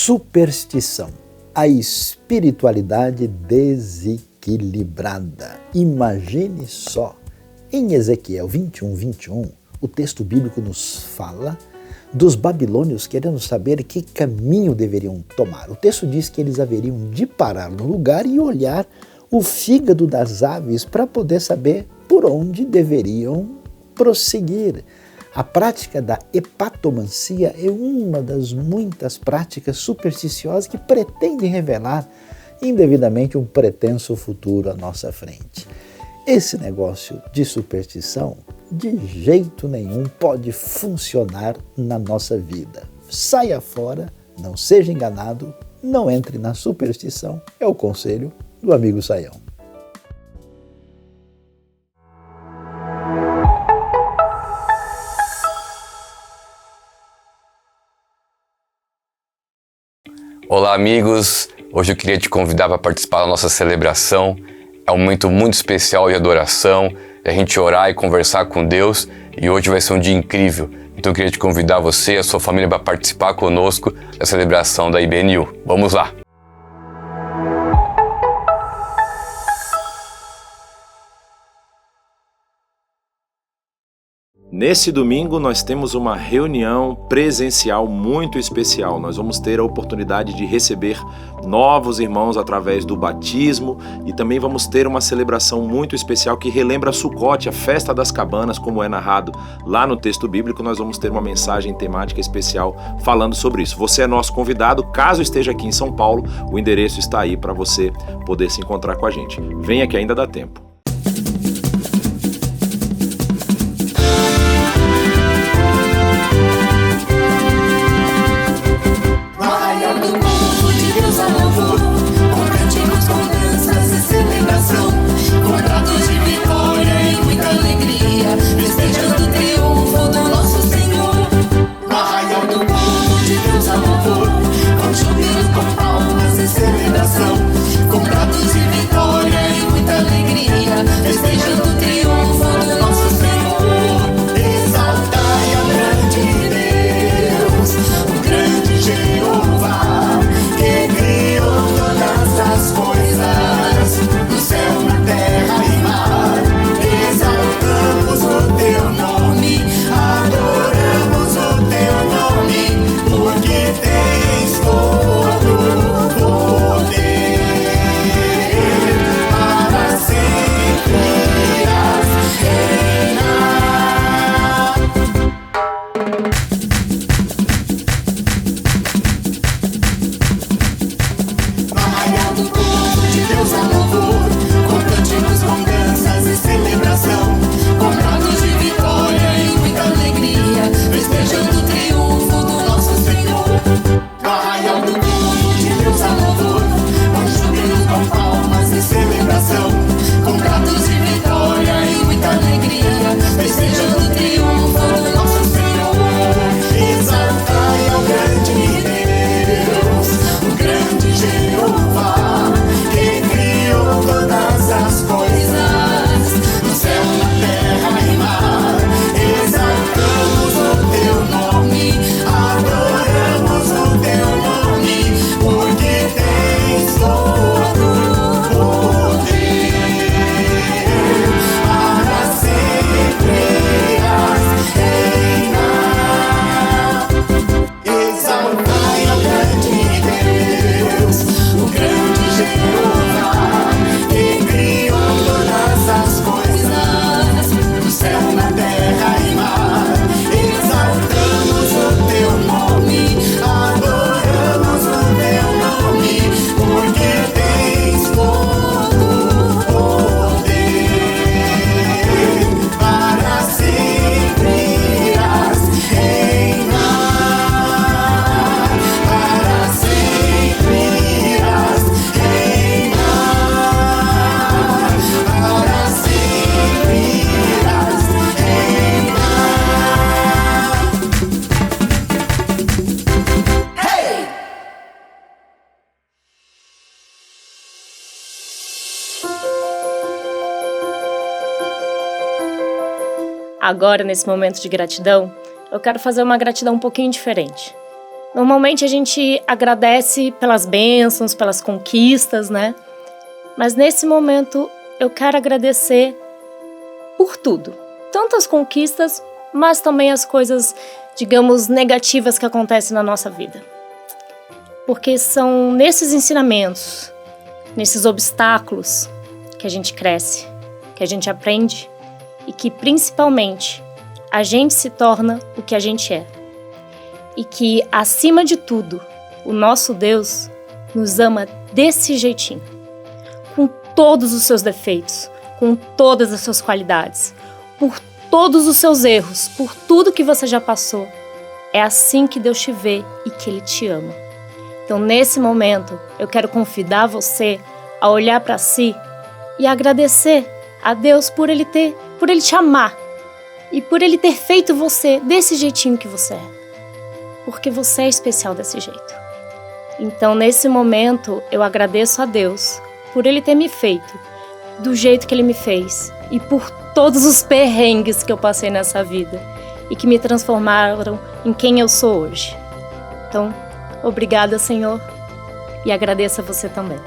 Superstição, a espiritualidade desequilibrada. Imagine só, em Ezequiel 21, o texto bíblico nos fala dos babilônios querendo saber que caminho deveriam tomar. O texto diz que eles haveriam de parar no lugar e olhar o fígado das aves para poder saber por onde deveriam prosseguir. A prática da hepatomancia é uma das muitas práticas supersticiosas que pretendem revelar indevidamente um pretenso futuro à nossa frente. Esse negócio de superstição, de jeito nenhum, pode funcionar na nossa vida. Saia fora, não seja enganado, não entre na superstição. É o conselho do amigo Saião. Olá, amigos! Hoje eu queria te convidar para participar da nossa celebração. É um momento muito especial de adoração, de a gente orar e conversar com Deus, e hoje vai ser um dia incrível. Então eu queria te convidar você e a sua família para participar conosco da celebração da IBNU. Vamos lá! Nesse domingo nós temos uma reunião presencial muito especial. Nós vamos ter a oportunidade de receber novos irmãos através do batismo e também vamos ter uma celebração muito especial que relembra Sucote, a festa das cabanas, como é narrado lá no texto bíblico. Nós vamos ter uma mensagem temática especial falando sobre isso. Você é nosso convidado, caso esteja aqui em São Paulo, o endereço está aí para você poder se encontrar com a gente. Venha que ainda dá tempo. Agora, nesse momento de gratidão, eu quero fazer uma gratidão um pouquinho diferente. Normalmente a gente agradece pelas bênçãos, pelas conquistas, né? Mas nesse momento eu quero agradecer por tudo. Tanto as conquistas, mas também as coisas, digamos, negativas que acontecem na nossa vida. Porque são nesses ensinamentos, nesses obstáculos que a gente cresce, que a gente aprende e que principalmente a gente se torna o que a gente é. E que, acima de tudo, o nosso Deus nos ama desse jeitinho, com todos os seus defeitos, com todas as suas qualidades, por todos os seus erros, por tudo que você já passou. É assim que Deus te vê e que Ele te ama. Então, nesse momento, eu quero convidar você a olhar para si e agradecer a Deus por Ele te amar e por Ele ter feito você desse jeitinho que você é. Porque você é especial desse jeito. Então, nesse momento, eu agradeço a Deus por Ele ter me feito do jeito que Ele me fez e por todos os perrengues que eu passei nessa vida e que me transformaram em quem eu sou hoje. Então, obrigada, Senhor, e agradeço a você também.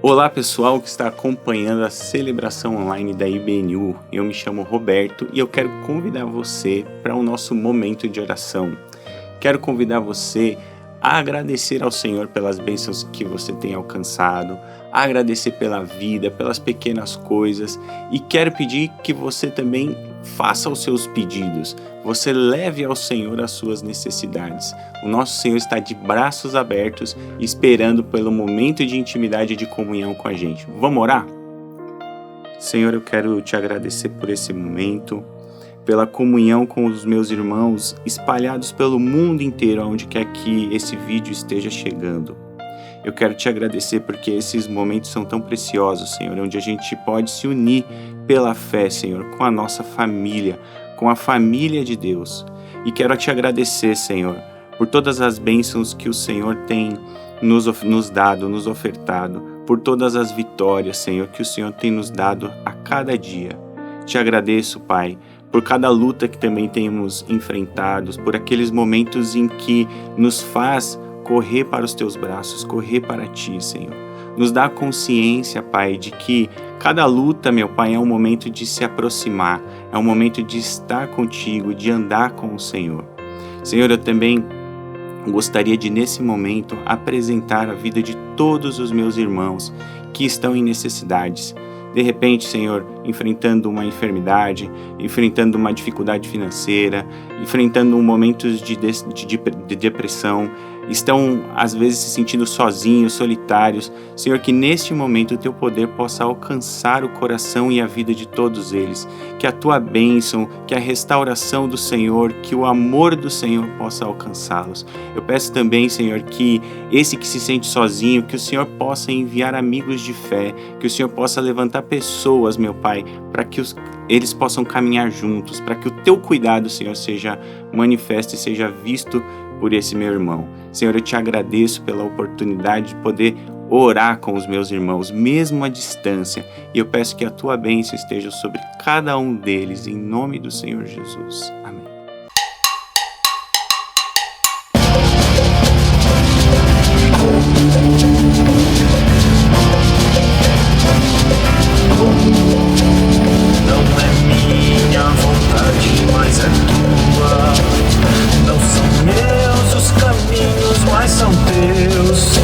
Olá pessoal que está acompanhando a celebração online da IBNU, eu me chamo Roberto e eu quero convidar você para o nosso momento de oração. Quero convidar você a agradecer ao Senhor pelas bênçãos que você tem alcançado, a agradecer pela vida, pelas pequenas coisas, e quero pedir que você também faça os seus pedidos, você leve ao Senhor as suas necessidades. O nosso Senhor está de braços abertos, esperando pelo momento de intimidade e de comunhão com a gente. Vamos orar? Senhor, eu quero te agradecer por esse momento, pela comunhão com os meus irmãos espalhados pelo mundo inteiro, onde quer que esse vídeo esteja chegando. Eu quero te agradecer porque esses momentos são tão preciosos, Senhor, onde a gente pode se unir pela fé, Senhor, com a nossa família, com a família de Deus. E quero te agradecer, Senhor, por todas as bênçãos que o Senhor tem nos dado, nos ofertado, por todas as vitórias, Senhor, que o Senhor tem nos dado a cada dia. Te agradeço, Pai, por cada luta que também temos enfrentados, por aqueles momentos em que nos faz correr para os teus braços, correr para ti, Senhor. Nos dá consciência, Pai, de que cada luta, meu Pai, é um momento de se aproximar, é um momento de estar contigo, de andar com o Senhor. Senhor, eu também gostaria de, nesse momento, apresentar a vida de todos os meus irmãos que estão em necessidades. De repente, Senhor, enfrentando uma enfermidade, enfrentando uma dificuldade financeira, enfrentando momentos de depressão, estão às vezes se sentindo sozinhos, solitários. Senhor, que neste momento o teu poder possa alcançar o coração e a vida de todos eles, que a tua bênção, que a restauração do Senhor, que o amor do Senhor possa alcançá-los. Eu peço também, Senhor, que esse que se sente sozinho, que o Senhor possa enviar amigos de fé, que o Senhor possa levantar pessoas, meu Pai, para que eles possam caminhar juntos, para que o teu cuidado, Senhor, seja manifesto e seja visto por esse meu irmão. Senhor, eu te agradeço pela oportunidade de poder orar com os meus irmãos, mesmo à distância, e eu peço que a tua bênção esteja sobre cada um deles, em nome do Senhor Jesus. Amém. Não é minha vontade, mas é tua. Não são meus os caminhos, mas são teus.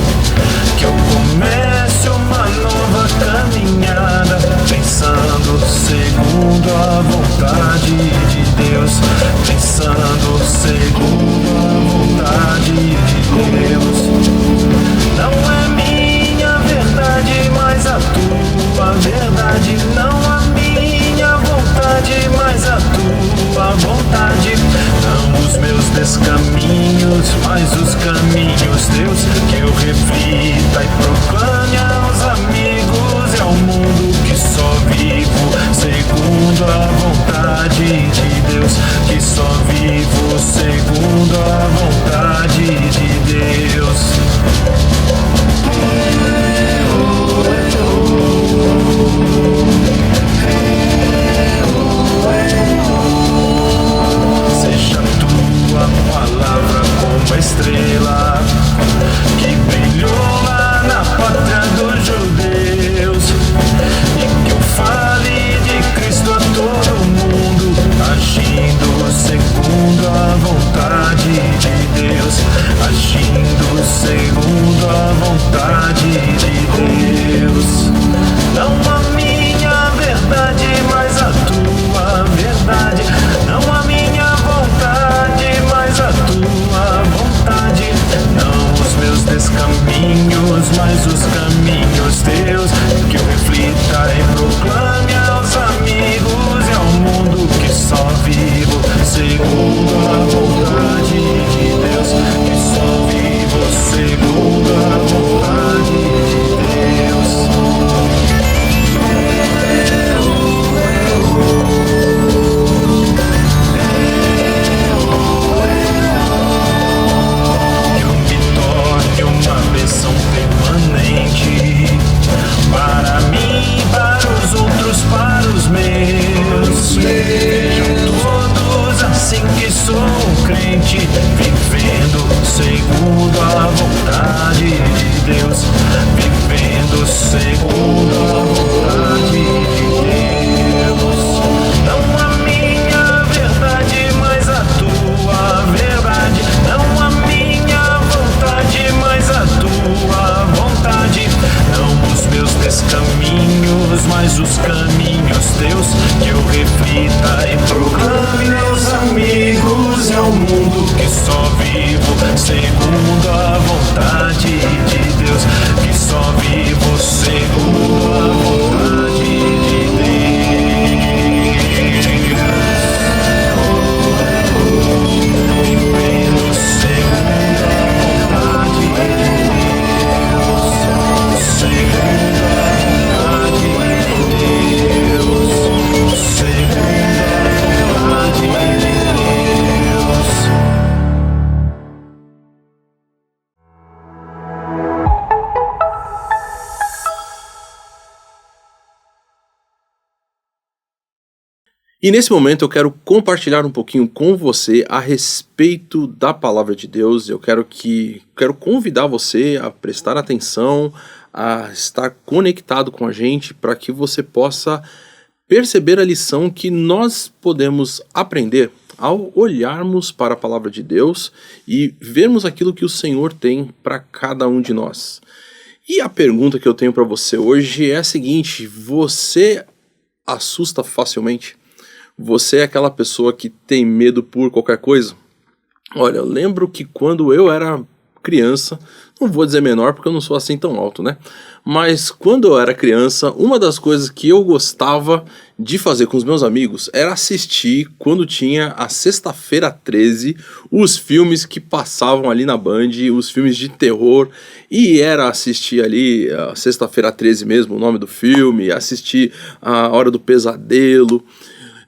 Que eu comece uma nova caminhada, pensando segundo a vontade de Deus. Pensando segundo a vontade de Deus. Não é minha verdade, mas a tua verdade. Não a minha vontade, mas a tua vontade. Não os meus descaminhos, mas os caminhos teus. Que eu reflita e proclame aos amigos e ao mundo que só vivo segundo a vontade de Deus. Que só vivo segundo a vontade de Deus. Seja tua palavra como a estrela que brilhou lá na pátria dos judeus, e que eu fale de Cristo a todo mundo, agindo segundo a vontade de Deus, agindo segundo a vontade de Deus. Não a minha verdade, mas a tua verdade. Não a minha vontade, mas a tua vontade. Não os meus descaminhos, mas os caminhos teus. Que eu reflita e proclame aos amigos e ao mundo que só vivo segundo a vontade de Deus. Que só vivo segundo Deus, que eu reflita e proclame aos amigos e ao mundo que só vivo segundo a vontade de Deus, que só vivo segundo a vontade de Deus, vivendo segundo a vontade de Deus, segundo a vontade de Deus, segundo a vontade de Deus. E nesse momento eu quero compartilhar um pouquinho com você a respeito da palavra de Deus. Eu quero convidar você a prestar atenção, a estar conectado com a gente, para que você possa perceber a lição que nós podemos aprender ao olharmos para a palavra de Deus e vermos aquilo que o Senhor tem para cada um de nós. E a pergunta que eu tenho para você hoje é a seguinte: você assusta facilmente? Você é aquela pessoa que tem medo por qualquer coisa? Olha, eu lembro que quando eu era criança, não vou dizer menor porque eu não sou assim tão alto, né? Mas quando eu era criança, uma das coisas que eu gostava de fazer com os meus amigos era assistir, quando tinha a Sexta-feira 13, os filmes que passavam ali na Band, os filmes de terror, e era assistir ali a Sexta-feira 13 mesmo, o nome do filme, assistir a Hora do Pesadelo.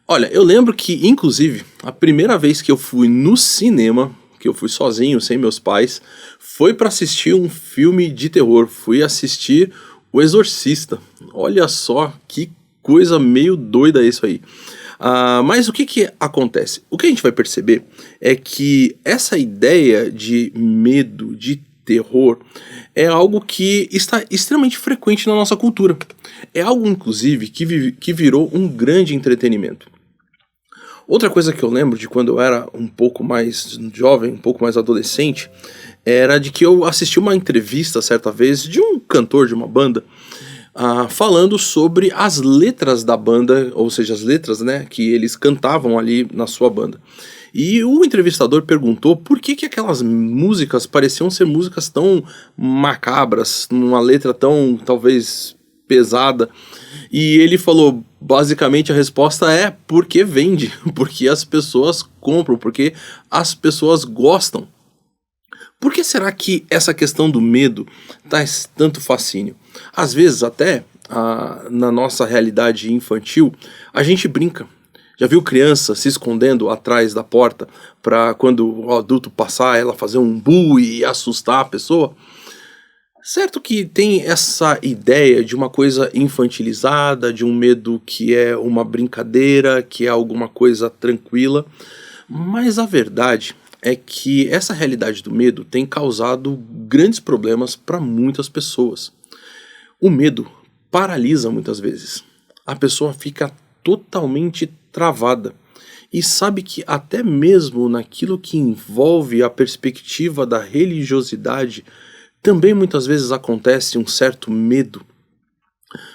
Olha, eu lembro que, inclusive, a primeira vez que eu fui no cinema, que eu fui sozinho, sem meus pais, foi para assistir um filme de terror. Fui assistir O Exorcista. Olha só que coisa meio doida isso aí. Mas o que acontece? O que a gente vai perceber é que essa ideia de medo, de terror, é algo que está extremamente frequente na nossa cultura. É algo, inclusive, que virou um grande entretenimento. Outra coisa que eu lembro de quando eu era um pouco mais jovem, um pouco mais adolescente, era de que eu assisti uma entrevista certa vez de um cantor de uma banda, falando sobre as letras da banda, ou seja, as letras, né, que eles cantavam ali na sua banda. E o entrevistador perguntou por que aquelas músicas pareciam ser músicas tão macabras, numa letra tão, talvez, pesada. E ele falou, basicamente a resposta é porque vende, porque as pessoas compram, porque as pessoas gostam. Por que será que essa questão do medo traz tanto fascínio? Às vezes até, na nossa realidade infantil, a gente brinca. Já viu criança se escondendo atrás da porta para quando o adulto passar, ela fazer um bu e assustar a pessoa? Certo que tem essa ideia de uma coisa infantilizada, de um medo que é uma brincadeira, que é alguma coisa tranquila, mas a verdade é que essa realidade do medo tem causado grandes problemas para muitas pessoas. O medo paralisa muitas vezes. A pessoa fica totalmente travada e sabe que até mesmo naquilo que envolve a perspectiva da religiosidade, também muitas vezes acontece um certo medo.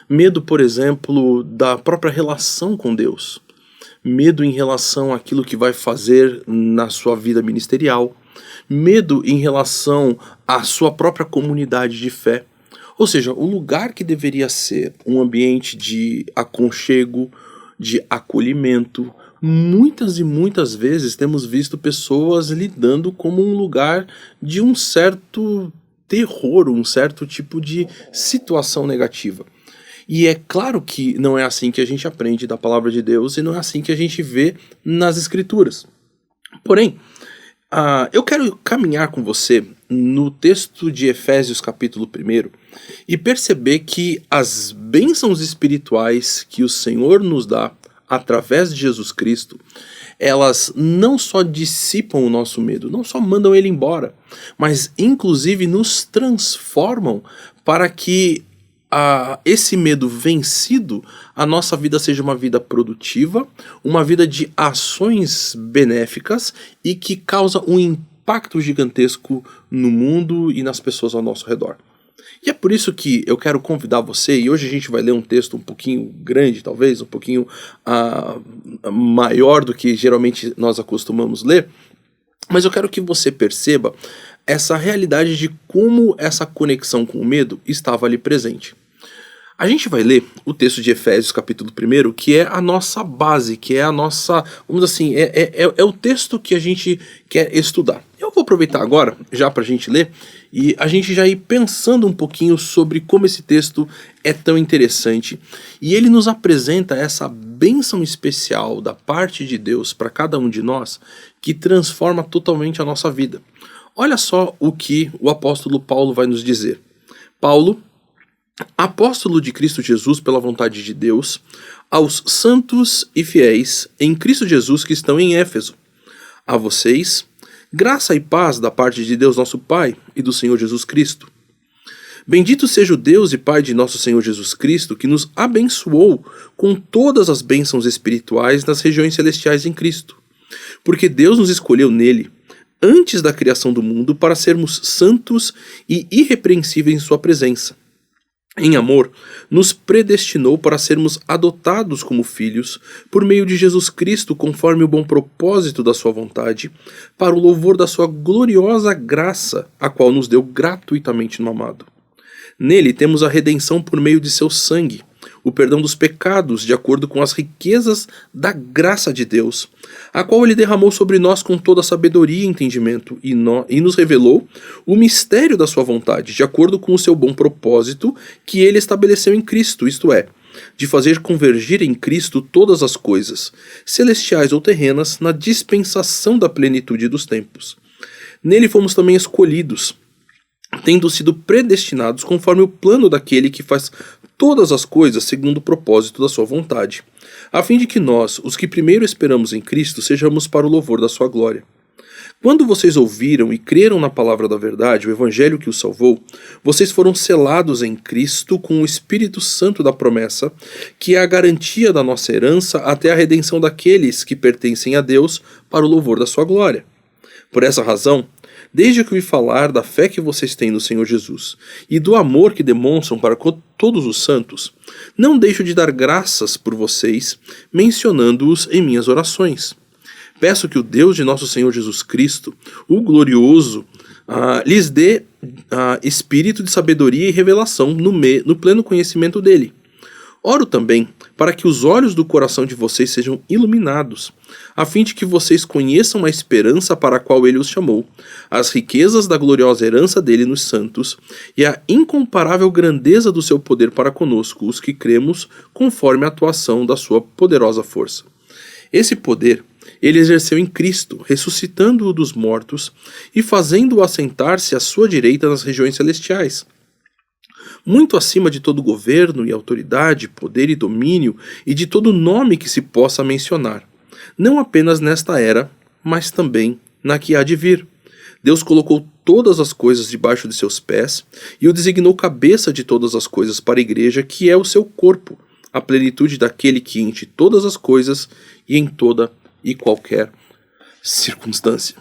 Medo, por exemplo, da própria relação com Deus. Medo em relação àquilo que vai fazer na sua vida ministerial. Medo em relação à sua própria comunidade de fé. Ou seja, o lugar que deveria ser um ambiente de aconchego, de acolhimento, muitas e muitas vezes temos visto pessoas lidando como um lugar de um certo terror, um certo tipo de situação negativa. E é claro que não é assim que a gente aprende da palavra de Deus e não é assim que a gente vê nas Escrituras. Porém, eu quero caminhar com você no texto de Efésios capítulo 1 e perceber que as bênçãos espirituais que o Senhor nos dá através de Jesus Cristo, elas não só dissipam o nosso medo, não só mandam ele embora, mas inclusive nos transformam para que esse medo vencido, a nossa vida seja uma vida produtiva, uma vida de ações benéficas e que causa um impacto gigantesco no mundo e nas pessoas ao nosso redor. E é por isso que eu quero convidar você, e hoje a gente vai ler um texto um pouquinho grande, talvez, um pouquinho maior do que geralmente nós acostumamos ler, mas eu quero que você perceba essa realidade de como essa conexão com o medo estava ali presente. A gente vai ler o texto de Efésios, capítulo 1, que é a nossa base, que é a nossa, vamos dizer assim, é o texto que a gente quer estudar. Eu vou aproveitar agora, já para a gente ler, e a gente já ir pensando um pouquinho sobre como esse texto é tão interessante. E ele nos apresenta essa bênção especial da parte de Deus para cada um de nós, que transforma totalmente a nossa vida. Olha só o que o apóstolo Paulo vai nos dizer. Paulo, apóstolo de Cristo Jesus pela vontade de Deus, aos santos e fiéis em Cristo Jesus que estão em Éfeso. A vocês, graça e paz da parte de Deus nosso Pai e do Senhor Jesus Cristo. Bendito seja o Deus e Pai de nosso Senhor Jesus Cristo, que nos abençoou com todas as bênçãos espirituais nas regiões celestiais em Cristo. Porque Deus nos escolheu nele, antes da criação do mundo, para sermos santos e irrepreensíveis em sua presença. Em amor, nos predestinou para sermos adotados como filhos, por meio de Jesus Cristo, conforme o bom propósito da sua vontade, para o louvor da sua gloriosa graça, a qual nos deu gratuitamente no amado. Nele temos a redenção por meio de seu sangue, o perdão dos pecados, de acordo com as riquezas da graça de Deus, a qual ele derramou sobre nós com toda a sabedoria e entendimento, e nos revelou o mistério da sua vontade, de acordo com o seu bom propósito que ele estabeleceu em Cristo, isto é, de fazer convergir em Cristo todas as coisas, celestiais ou terrenas, na dispensação da plenitude dos tempos. Nele fomos também escolhidos, tendo sido predestinados conforme o plano daquele que faz todas as coisas segundo o propósito da sua vontade, a fim de que nós, os que primeiro esperamos em Cristo, sejamos para o louvor da sua glória. Quando vocês ouviram e creram na palavra da verdade, o evangelho que os salvou, vocês foram selados em Cristo com o Espírito Santo da promessa, que é a garantia da nossa herança até a redenção daqueles que pertencem a Deus para o louvor da sua glória. Por essa razão, desde que ouvi falar da fé que vocês têm no Senhor Jesus e do amor que demonstram para com todos os santos, não deixo de dar graças por vocês, mencionando-os em minhas orações. Peço que o Deus de nosso Senhor Jesus Cristo, o glorioso, lhes dê espírito de sabedoria e revelação no pleno conhecimento dele. Oro também para que os olhos do coração de vocês sejam iluminados, a fim de que vocês conheçam a esperança para a qual ele os chamou, as riquezas da gloriosa herança dele nos santos e a incomparável grandeza do seu poder para conosco, os que cremos, conforme a atuação da sua poderosa força. Esse poder ele exerceu em Cristo, ressuscitando-o dos mortos e fazendo-o assentar-se à sua direita nas regiões celestiais, muito acima de todo governo e autoridade, poder e domínio, e de todo nome que se possa mencionar, não apenas nesta era, mas também na que há de vir. Deus colocou todas as coisas debaixo de seus pés, e o designou cabeça de todas as coisas para a igreja, que é o seu corpo, a plenitude daquele que enche todas as coisas e em toda e qualquer circunstância.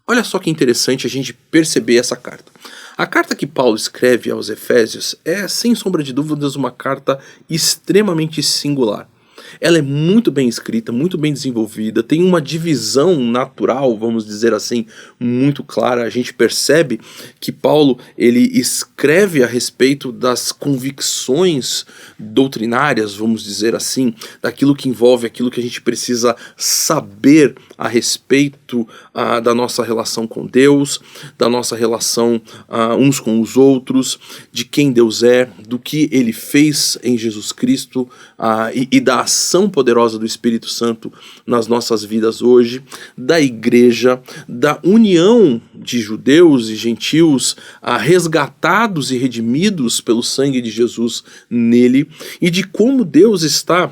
Olha só que interessante a gente perceber essa carta. A carta que Paulo escreve aos Efésios é, sem sombra de dúvidas, uma carta extremamente singular. Ela é muito bem escrita, muito bem desenvolvida, tem uma divisão natural, vamos dizer assim, muito clara. A gente percebe que Paulo ele escreve a respeito das convicções doutrinárias, vamos dizer assim, daquilo que envolve aquilo que a gente precisa saber a respeito da nossa relação com Deus, da nossa relação uns com os outros, de quem Deus é, do que Ele fez em Jesus Cristo e da ação poderosa do Espírito Santo nas nossas vidas hoje, da igreja, da união de judeus e gentios resgatados e redimidos pelo sangue de Jesus nele, e de como Deus está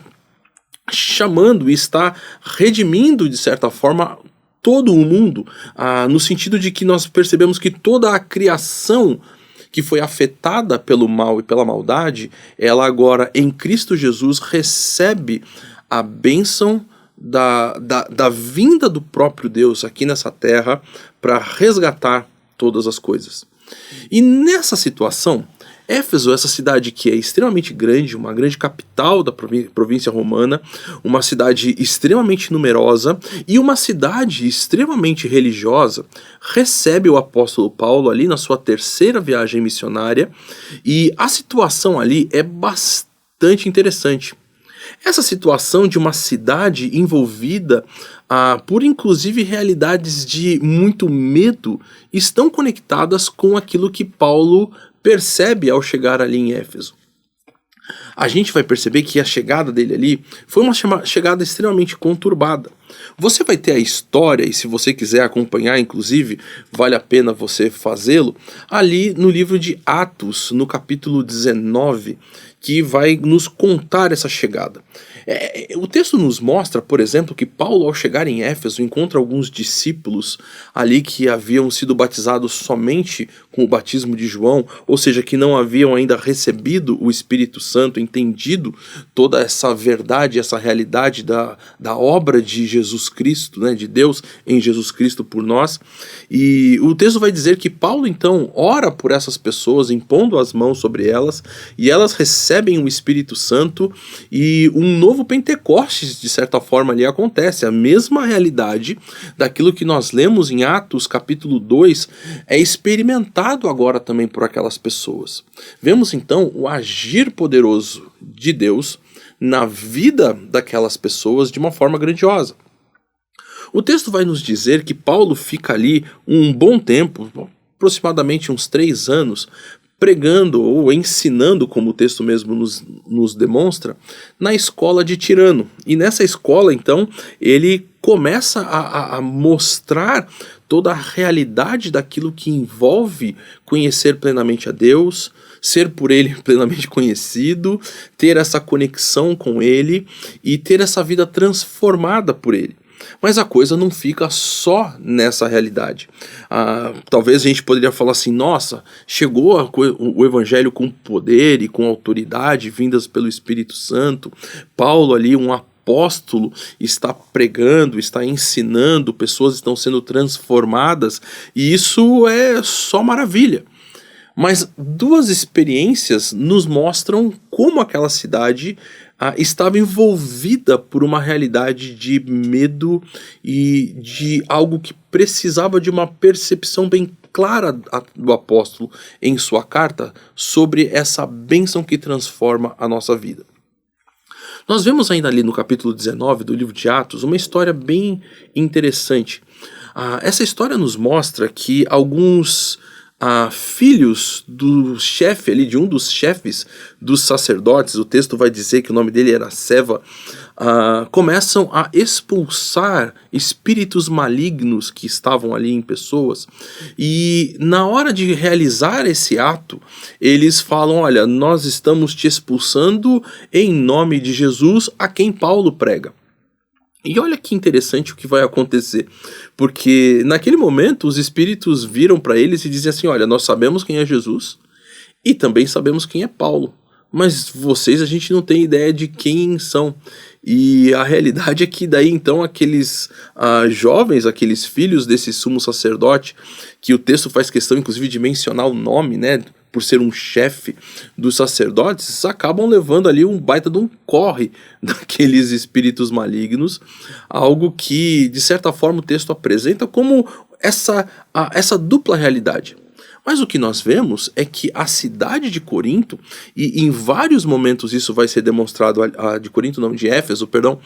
chamando e está redimindo, de certa forma, todo o mundo, no sentido de que nós percebemos que toda a criação que foi afetada pelo mal e pela maldade, ela agora, em Cristo Jesus, recebe a bênção da vinda do próprio Deus aqui nessa terra para resgatar todas as coisas. E nessa situação, Éfeso, essa cidade que é extremamente grande, uma grande capital da província romana, uma cidade extremamente numerosa e uma cidade extremamente religiosa, recebe o apóstolo Paulo ali na sua terceira viagem missionária, e a situação ali é bastante interessante. Essa situação de uma cidade envolvida por inclusive realidades de muito medo estão conectadas com aquilo que Paulo percebe ao chegar ali em Éfeso. A gente vai perceber que a chegada dele ali foi uma chegada extremamente conturbada. Você vai ter a história, e se você quiser acompanhar, inclusive, vale a pena você fazê-lo, ali no livro de Atos, no capítulo 19, que vai nos contar essa chegada. O texto nos mostra, por exemplo, que Paulo, ao chegar em Éfeso, encontra alguns discípulos ali que haviam sido batizados somente com o batismo de João, ou seja, que não haviam ainda recebido o Espírito Santo, entendido toda essa verdade, essa realidade da obra de Jesus Cristo, né, de Deus em Jesus Cristo por nós. E o texto vai dizer que Paulo, então, ora por essas pessoas, impondo as mãos sobre elas, e elas recebem o Espírito Santo, e um novo Pentecostes, de certa forma, ali acontece. A mesma realidade daquilo que nós lemos em Atos capítulo 2 é experimentado agora também por aquelas pessoas. Vemos então o agir poderoso de Deus na vida daquelas pessoas de uma forma grandiosa. O texto vai nos dizer que Paulo fica ali um bom tempo, aproximadamente uns 3 anos, pregando ou ensinando, como o texto mesmo nos demonstra, na escola de Tirano. E nessa escola, então, ele começa a mostrar toda a realidade daquilo que envolve conhecer plenamente a Deus, ser por ele plenamente conhecido, ter essa conexão com ele e ter essa vida transformada por ele. Mas a coisa não fica só nessa realidade. Talvez a gente poderia falar assim, nossa, chegou o evangelho com poder e com autoridade vindas pelo Espírito Santo. Paulo ali, um apóstolo, está pregando, está ensinando, pessoas estão sendo transformadas, e isso é só maravilha. Mas 2 experiências nos mostram como aquela cidade estava envolvida por uma realidade de medo e de algo que precisava de uma percepção bem clara do apóstolo em sua carta sobre essa bênção que transforma a nossa vida. Nós vemos ainda ali no capítulo 19 do livro de Atos uma história bem interessante. Essa história nos mostra que alguns filhos do chefe ali, de um dos chefes dos sacerdotes, o texto vai dizer que o nome dele era Seva, começam a expulsar espíritos malignos que estavam ali em pessoas, e na hora de realizar esse ato, eles falam, olha, nós estamos te expulsando em nome de Jesus, a quem Paulo prega. E olha que interessante o que vai acontecer, porque naquele momento os espíritos viram para eles e dizem assim, olha, nós sabemos quem é Jesus e também sabemos quem é Paulo, mas vocês a gente não tem ideia de quem são. E a realidade é que daí então aqueles jovens, aqueles filhos desse sumo sacerdote, que o texto faz questão inclusive de mencionar o nome, né, por ser um chefe dos sacerdotes, acabam levando ali um baita de um corre daqueles espíritos malignos, algo que de certa forma o texto apresenta como essa dupla realidade. Mas o que nós vemos é que a cidade de Corinto, e em vários momentos isso vai ser demonstrado, de Éfeso, perdão,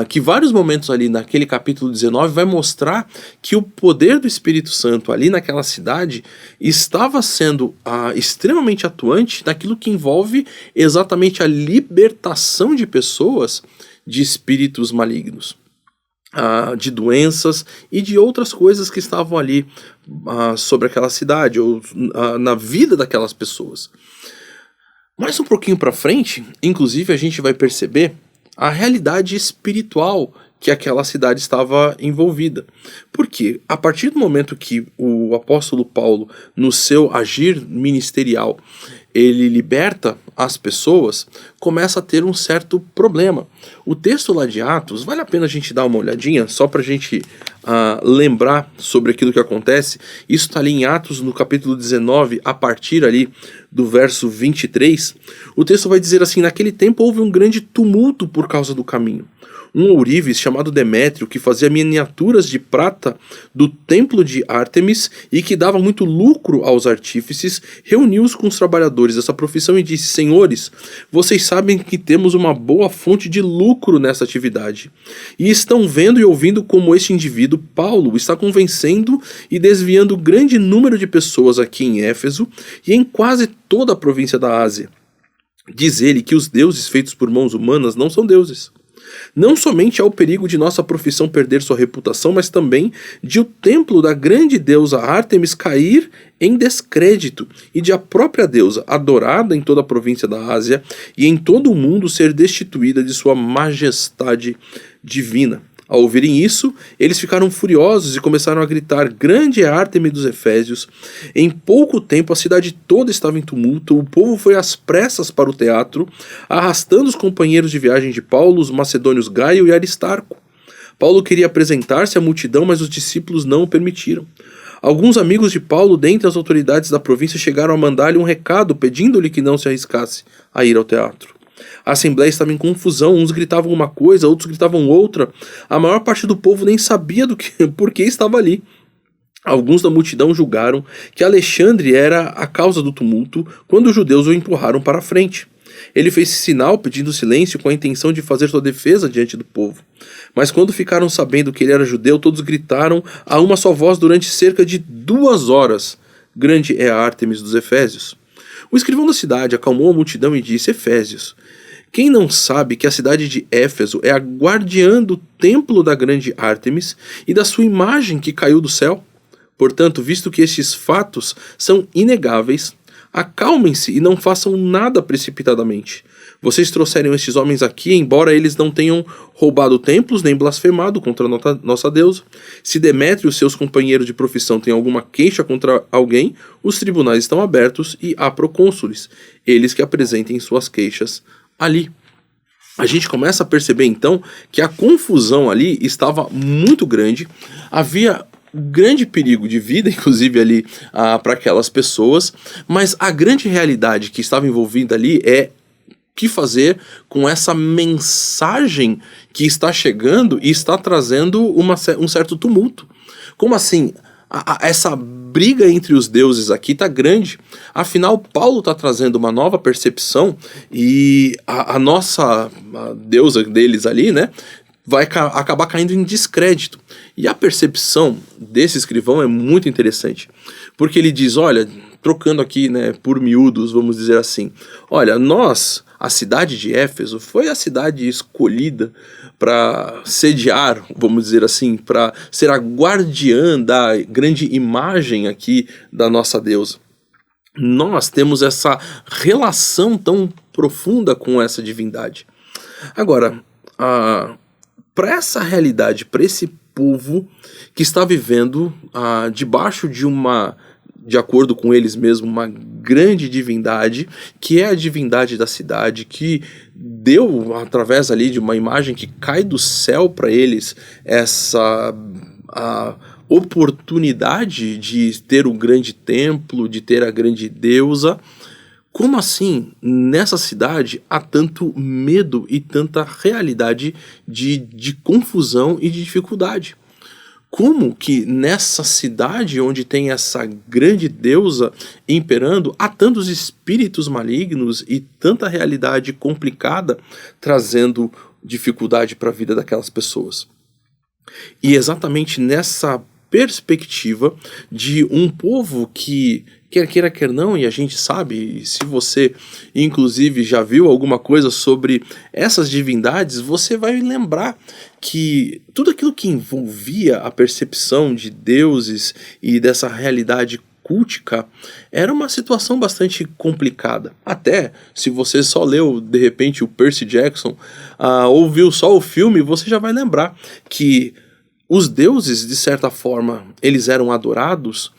que vários momentos ali naquele capítulo 19 vai mostrar que o poder do Espírito Santo ali naquela cidade estava sendo extremamente atuante naquilo que envolve exatamente a libertação de pessoas de espíritos malignos, de doenças e de outras coisas que estavam ali sobre aquela cidade ou na vida daquelas pessoas. Mais um pouquinho para frente, inclusive, a gente vai perceber a realidade espiritual que aquela cidade estava envolvida. Porque a partir do momento que o apóstolo Paulo, no seu agir ministerial, ele liberta as pessoas, começa a ter um certo problema. O texto lá de Atos, vale a pena a gente dar uma olhadinha, só para a gente lembrar sobre aquilo que acontece. Isso está ali em Atos, no capítulo 19, a partir ali do verso 23. O texto vai dizer assim: naquele tempo houve um grande tumulto por causa do caminho. Um ourives chamado Demétrio, que fazia miniaturas de prata do templo de Ártemis e que dava muito lucro aos artífices, reuniu-os com os trabalhadores dessa profissão e disse: senhores, vocês sabem que temos uma boa fonte de lucro nessa atividade. E estão vendo e ouvindo como este indivíduo, Paulo, está convencendo e desviando grande número de pessoas aqui em Éfeso e em quase toda a província da Ásia. Diz ele que os deuses feitos por mãos humanas não são deuses. Não somente há o perigo de nossa profissão perder sua reputação, mas também de o templo da grande deusa Ártemis cair em descrédito e de a própria deusa, adorada em toda a província da Ásia e em todo o mundo, ser destituída de sua majestade divina. Ao ouvirem isso, eles ficaram furiosos e começaram a gritar: grande é a Ártemis dos Efésios. Em pouco tempo a cidade toda estava em tumulto, o povo foi às pressas para o teatro, arrastando os companheiros de viagem de Paulo, os macedônios Gaio e Aristarco. Paulo queria apresentar-se à multidão, mas os discípulos não o permitiram. Alguns amigos de Paulo, dentre as autoridades da província, chegaram a mandar-lhe um recado, pedindo-lhe que não se arriscasse a ir ao teatro. A assembleia estava em confusão, uns gritavam uma coisa, outros gritavam outra. A maior parte do povo nem sabia por que estava ali. Alguns da multidão julgaram que Alexandre era a causa do tumulto, quando os judeus o empurraram para a frente. Ele fez sinal pedindo silêncio com a intenção de fazer sua defesa diante do povo. Mas quando ficaram sabendo que ele era judeu, todos gritaram a uma só voz durante cerca de 2 horas: grande é a Ártemis dos Efésios. O escrivão da cidade acalmou a multidão e disse: Efésios, quem não sabe que a cidade de Éfeso é a guardiã do templo da grande Ártemis e da sua imagem que caiu do céu? Portanto, visto que estes fatos são inegáveis, acalmem-se e não façam nada precipitadamente. Vocês trouxeram estes homens aqui, embora eles não tenham roubado templos nem blasfemado contra nossa deusa. Se Demétrio e seus companheiros de profissão têm alguma queixa contra alguém, os tribunais estão abertos e há procônsules, eles que apresentem suas queixas ali. A gente começa a perceber então que a confusão ali estava muito grande, havia grande perigo de vida, inclusive ali para aquelas pessoas, mas a grande realidade que estava envolvida ali é o que fazer com essa mensagem que está chegando e está trazendo um certo tumulto. Como assim? Essa briga entre os deuses aqui está grande. Afinal, Paulo está trazendo uma nova percepção e a nossa deusa deles ali, né, vai acabar caindo em descrédito. E a percepção desse escrivão é muito interessante, porque ele diz, olha, trocando aqui, né, por miúdos, vamos dizer assim, olha, a cidade de Éfeso foi a cidade escolhida para sediar, vamos dizer assim, para ser a guardiã da grande imagem aqui da nossa deusa. Nós temos essa relação tão profunda com essa divindade. Agora, para essa realidade, para esse povo que está vivendo debaixo de acordo com eles mesmos, uma grande divindade, que é a divindade da cidade, que deu, através ali de uma imagem que cai do céu para eles, essa oportunidade de ter um grande templo, de ter a grande deusa. Como assim, nessa cidade, há tanto medo e tanta realidade de confusão e de dificuldade? Como que nessa cidade onde tem essa grande deusa imperando, há tantos espíritos malignos e tanta realidade complicada trazendo dificuldade para a vida daquelas pessoas? E exatamente nessa perspectiva de um povo que, quer queira, quer não, e a gente sabe, se você inclusive já viu alguma coisa sobre essas divindades, você vai lembrar que tudo aquilo que envolvia a percepção de deuses e dessa realidade cultica era uma situação bastante complicada. Até se você só leu de repente o Percy Jackson, ou viu só o filme, você já vai lembrar que os deuses, de certa forma, eles eram adorados,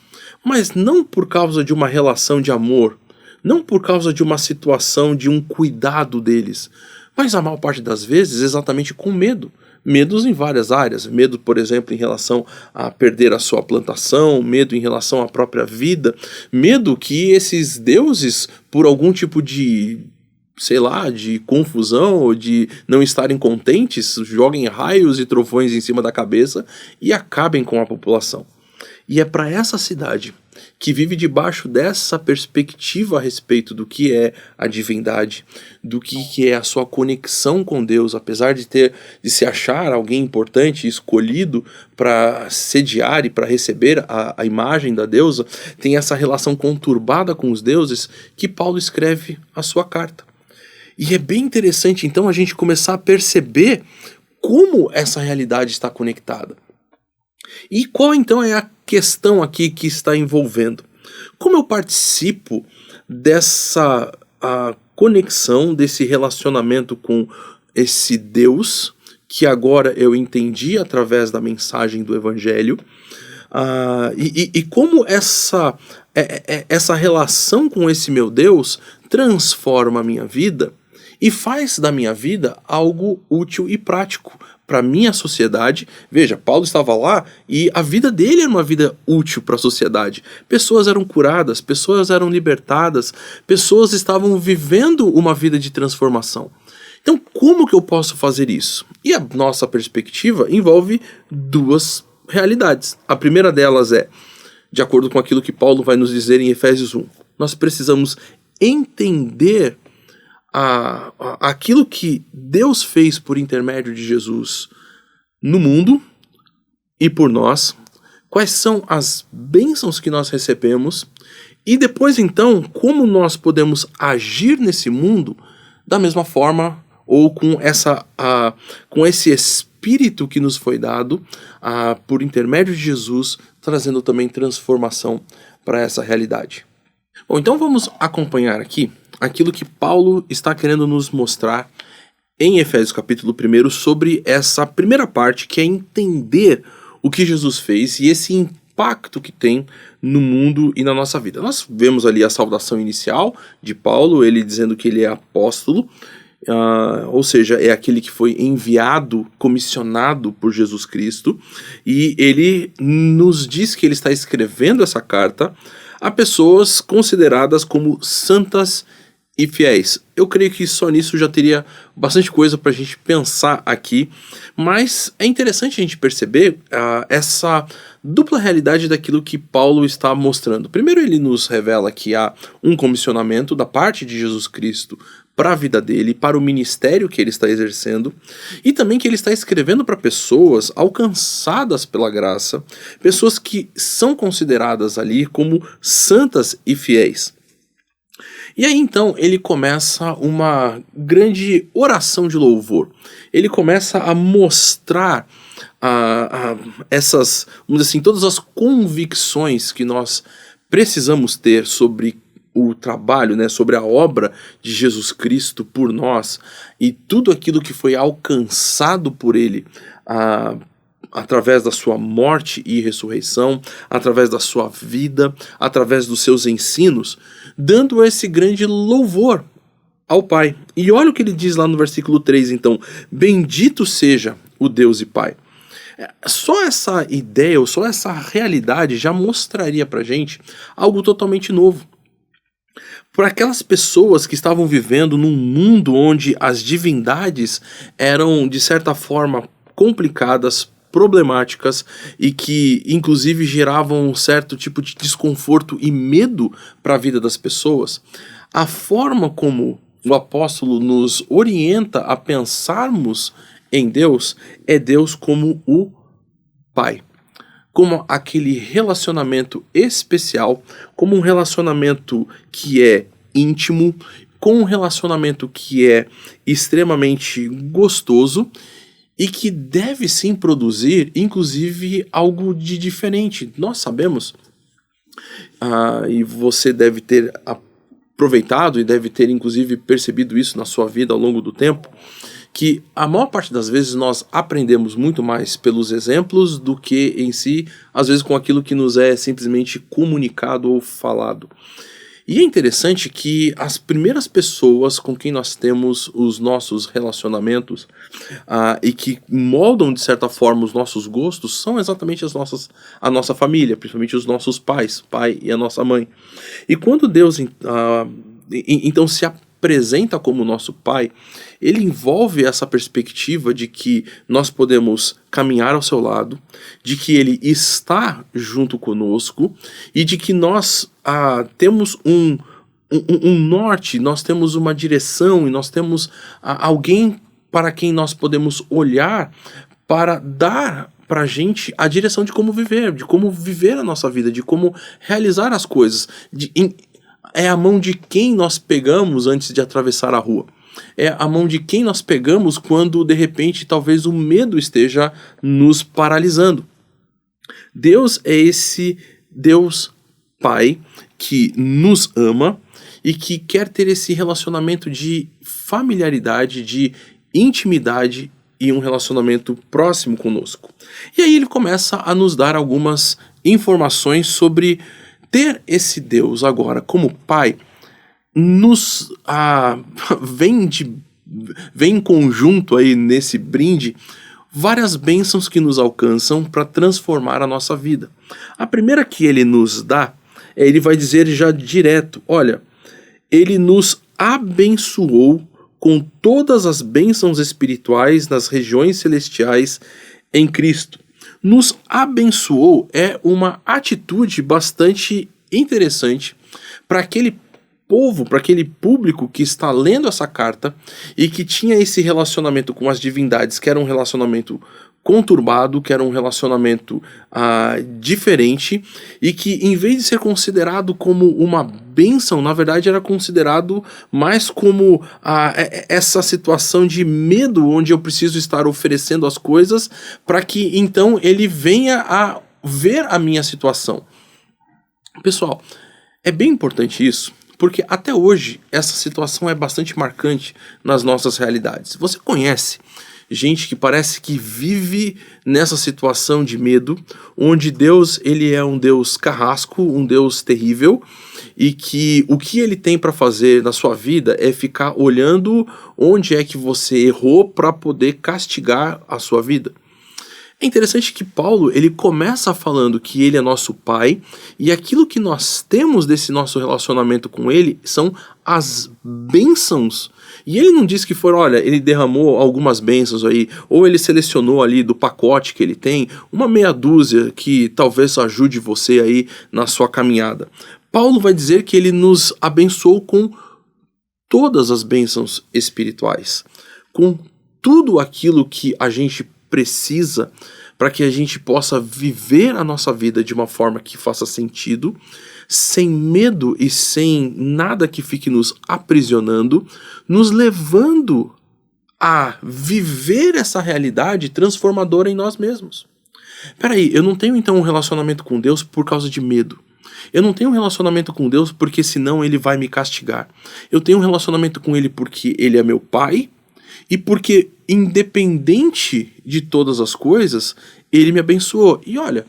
mas não por causa de uma relação de amor, não por causa de uma situação de um cuidado deles, mas a maior parte das vezes exatamente com medo. Medos em várias áreas, medo, por exemplo, em relação a perder a sua plantação, medo em relação à própria vida, medo que esses deuses, por algum tipo de, sei lá, de confusão ou de não estarem contentes, joguem raios e trovões em cima da cabeça e acabem com a população. E é para essa cidade, que vive debaixo dessa perspectiva a respeito do que é a divindade, do que é a sua conexão com Deus, apesar de se achar alguém importante, escolhido para sediar e para receber a imagem da deusa, tem essa relação conturbada com os deuses, que Paulo escreve a sua carta. E é bem interessante então a gente começar a perceber como essa realidade está conectada. E qual então é a questão aqui que está envolvendo? Como eu participo dessa conexão, desse relacionamento com esse Deus, que agora eu entendi através da mensagem do Evangelho, e como essa relação com esse meu Deus transforma a minha vida e faz da minha vida algo útil e prático para a minha sociedade. Veja, Paulo estava lá e a vida dele era uma vida útil para a sociedade. Pessoas eram curadas, pessoas eram libertadas, pessoas estavam vivendo uma vida de transformação. Então, como que eu posso fazer isso? E a nossa perspectiva envolve duas realidades. A primeira delas é, de acordo com aquilo que Paulo vai nos dizer em Efésios 1, nós precisamos entender aquilo que Deus fez por intermédio de Jesus no mundo e por nós, quais são as bênçãos que nós recebemos e depois então como nós podemos agir nesse mundo da mesma forma ou com esse espírito que nos foi dado por intermédio de Jesus, trazendo também transformação para essa realidade. Bom, então vamos acompanhar aqui aquilo que Paulo está querendo nos mostrar em Efésios capítulo 1 sobre essa primeira parte, que é entender o que Jesus fez e esse impacto que tem no mundo e na nossa vida. Nós vemos ali a saudação inicial de Paulo, ele dizendo que ele é apóstolo, ou seja, é aquele que foi enviado, comissionado por Jesus Cristo, e ele nos diz que ele está escrevendo essa carta a pessoas consideradas como santas e fiéis. Eu creio que só nisso já teria bastante coisa para a gente pensar aqui, mas é interessante a gente perceber essa dupla realidade daquilo que Paulo está mostrando. Primeiro, ele nos revela que há um comissionamento da parte de Jesus Cristo para a vida dele, para o ministério que ele está exercendo, e também que ele está escrevendo para pessoas alcançadas pela graça, pessoas que são consideradas ali como santas e fiéis. E aí então ele começa uma grande oração de louvor. Ele começa a mostrar essas, vamos dizer assim, todas as convicções que nós precisamos ter sobre o trabalho, né, sobre a obra de Jesus Cristo por nós e tudo aquilo que foi alcançado por ele através da sua morte e ressurreição, através da sua vida, através dos seus ensinos, dando esse grande louvor ao Pai. E olha o que ele diz lá no versículo 3, então: bendito seja o Deus e Pai. Só essa ideia, ou só essa realidade já mostraria pra gente algo totalmente novo. Para aquelas pessoas que estavam vivendo num mundo onde as divindades eram, de certa forma, complicadas, problemáticas e que, inclusive, geravam um certo tipo de desconforto e medo para a vida das pessoas, a forma como o apóstolo nos orienta a pensarmos em Deus é Deus como o Pai. Como aquele relacionamento especial, como um relacionamento que é íntimo, com um relacionamento que é extremamente gostoso e que deve sim produzir, inclusive, algo de diferente. Nós sabemos, e você deve ter aproveitado e deve ter inclusive percebido isso na sua vida ao longo do tempo, que a maior parte das vezes nós aprendemos muito mais pelos exemplos do que em si, às vezes com aquilo que nos é simplesmente comunicado ou falado. E é interessante que as primeiras pessoas com quem nós temos os nossos relacionamentos e que moldam de certa forma os nossos gostos são exatamente a nossa família, principalmente os nossos pais, o pai e a nossa mãe. E quando Deus então se apresenta como nosso pai, ele envolve essa perspectiva de que nós podemos caminhar ao seu lado, de que ele está junto conosco e de que nós temos um norte, nós temos uma direção e nós temos alguém para quem nós podemos olhar para dar para a gente a direção de como viver a nossa vida, de como realizar as coisas. É a mão de quem nós pegamos antes de atravessar a rua. É a mão de quem nós pegamos quando, de repente, talvez o medo esteja nos paralisando. Deus é esse Deus Pai que nos ama e que quer ter esse relacionamento de familiaridade, de intimidade e um relacionamento próximo conosco. E aí ele começa a nos dar algumas informações sobre ter esse Deus agora como Pai. Vem em conjunto aí nesse brinde várias bênçãos que nos alcançam para transformar a nossa vida. A primeira que ele nos dá, ele vai dizer já direto, olha, ele nos abençoou com todas as bênçãos espirituais nas regiões celestiais em Cristo. Nos abençoou é uma atitude bastante interessante para aquele povo, para aquele público que está lendo essa carta e que tinha esse relacionamento com as divindades, que era um relacionamento conturbado, que era um relacionamento diferente e que, em vez de ser considerado como uma bênção, na verdade era considerado mais como essa situação de medo, onde eu preciso estar oferecendo as coisas para que então ele venha a ver a minha situação. Pessoal, é bem importante isso, porque até hoje essa situação é bastante marcante nas nossas realidades. Você conhece gente que parece que vive nessa situação de medo, onde Deus ele é um Deus carrasco, um Deus terrível, e que o que ele tem para fazer na sua vida é ficar olhando onde é que você errou para poder castigar a sua vida. É interessante que Paulo ele começa falando que ele é nosso pai e aquilo que nós temos desse nosso relacionamento com ele são as bênçãos. E ele não diz que foram, olha, ele derramou algumas bênçãos aí, ou ele selecionou ali do pacote que ele tem, uma meia dúzia que talvez ajude você aí na sua caminhada. Paulo vai dizer que ele nos abençoou com todas as bênçãos espirituais, com tudo aquilo que a gente precisa para que a gente possa viver a nossa vida de uma forma que faça sentido, sem medo e sem nada que fique nos aprisionando, nos levando a viver essa realidade transformadora em nós mesmos. Peraí, eu não tenho então um relacionamento com Deus por causa de medo. Eu não tenho um relacionamento com Deus porque senão ele vai me castigar. Eu tenho um relacionamento com ele porque ele é meu pai, e porque, independente de todas as coisas, ele me abençoou. E olha,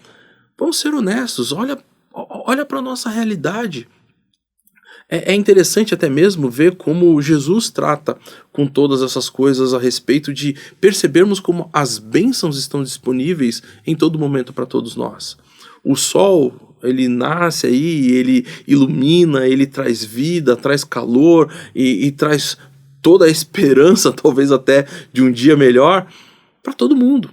vamos ser honestos, olha para a nossa realidade. É interessante até mesmo ver como Jesus trata com todas essas coisas a respeito de percebermos como as bênçãos estão disponíveis em todo momento para todos nós. O sol, ele nasce aí, ele ilumina, ele traz vida, traz calor e traz toda a esperança, talvez até de um dia melhor, para todo mundo.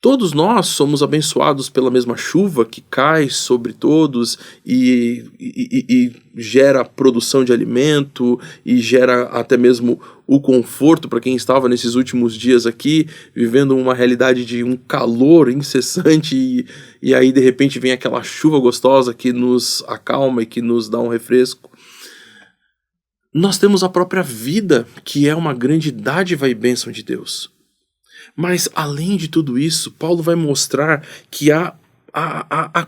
Todos nós somos abençoados pela mesma chuva que cai sobre todos e gera produção de alimento e gera até mesmo o conforto para quem estava nesses últimos dias aqui, vivendo uma realidade de um calor incessante e aí de repente vem aquela chuva gostosa que nos acalma e que nos dá um refresco. Nós temos a própria vida, que é uma grande dádiva e bênção de Deus. Mas, além de tudo isso, Paulo vai mostrar que há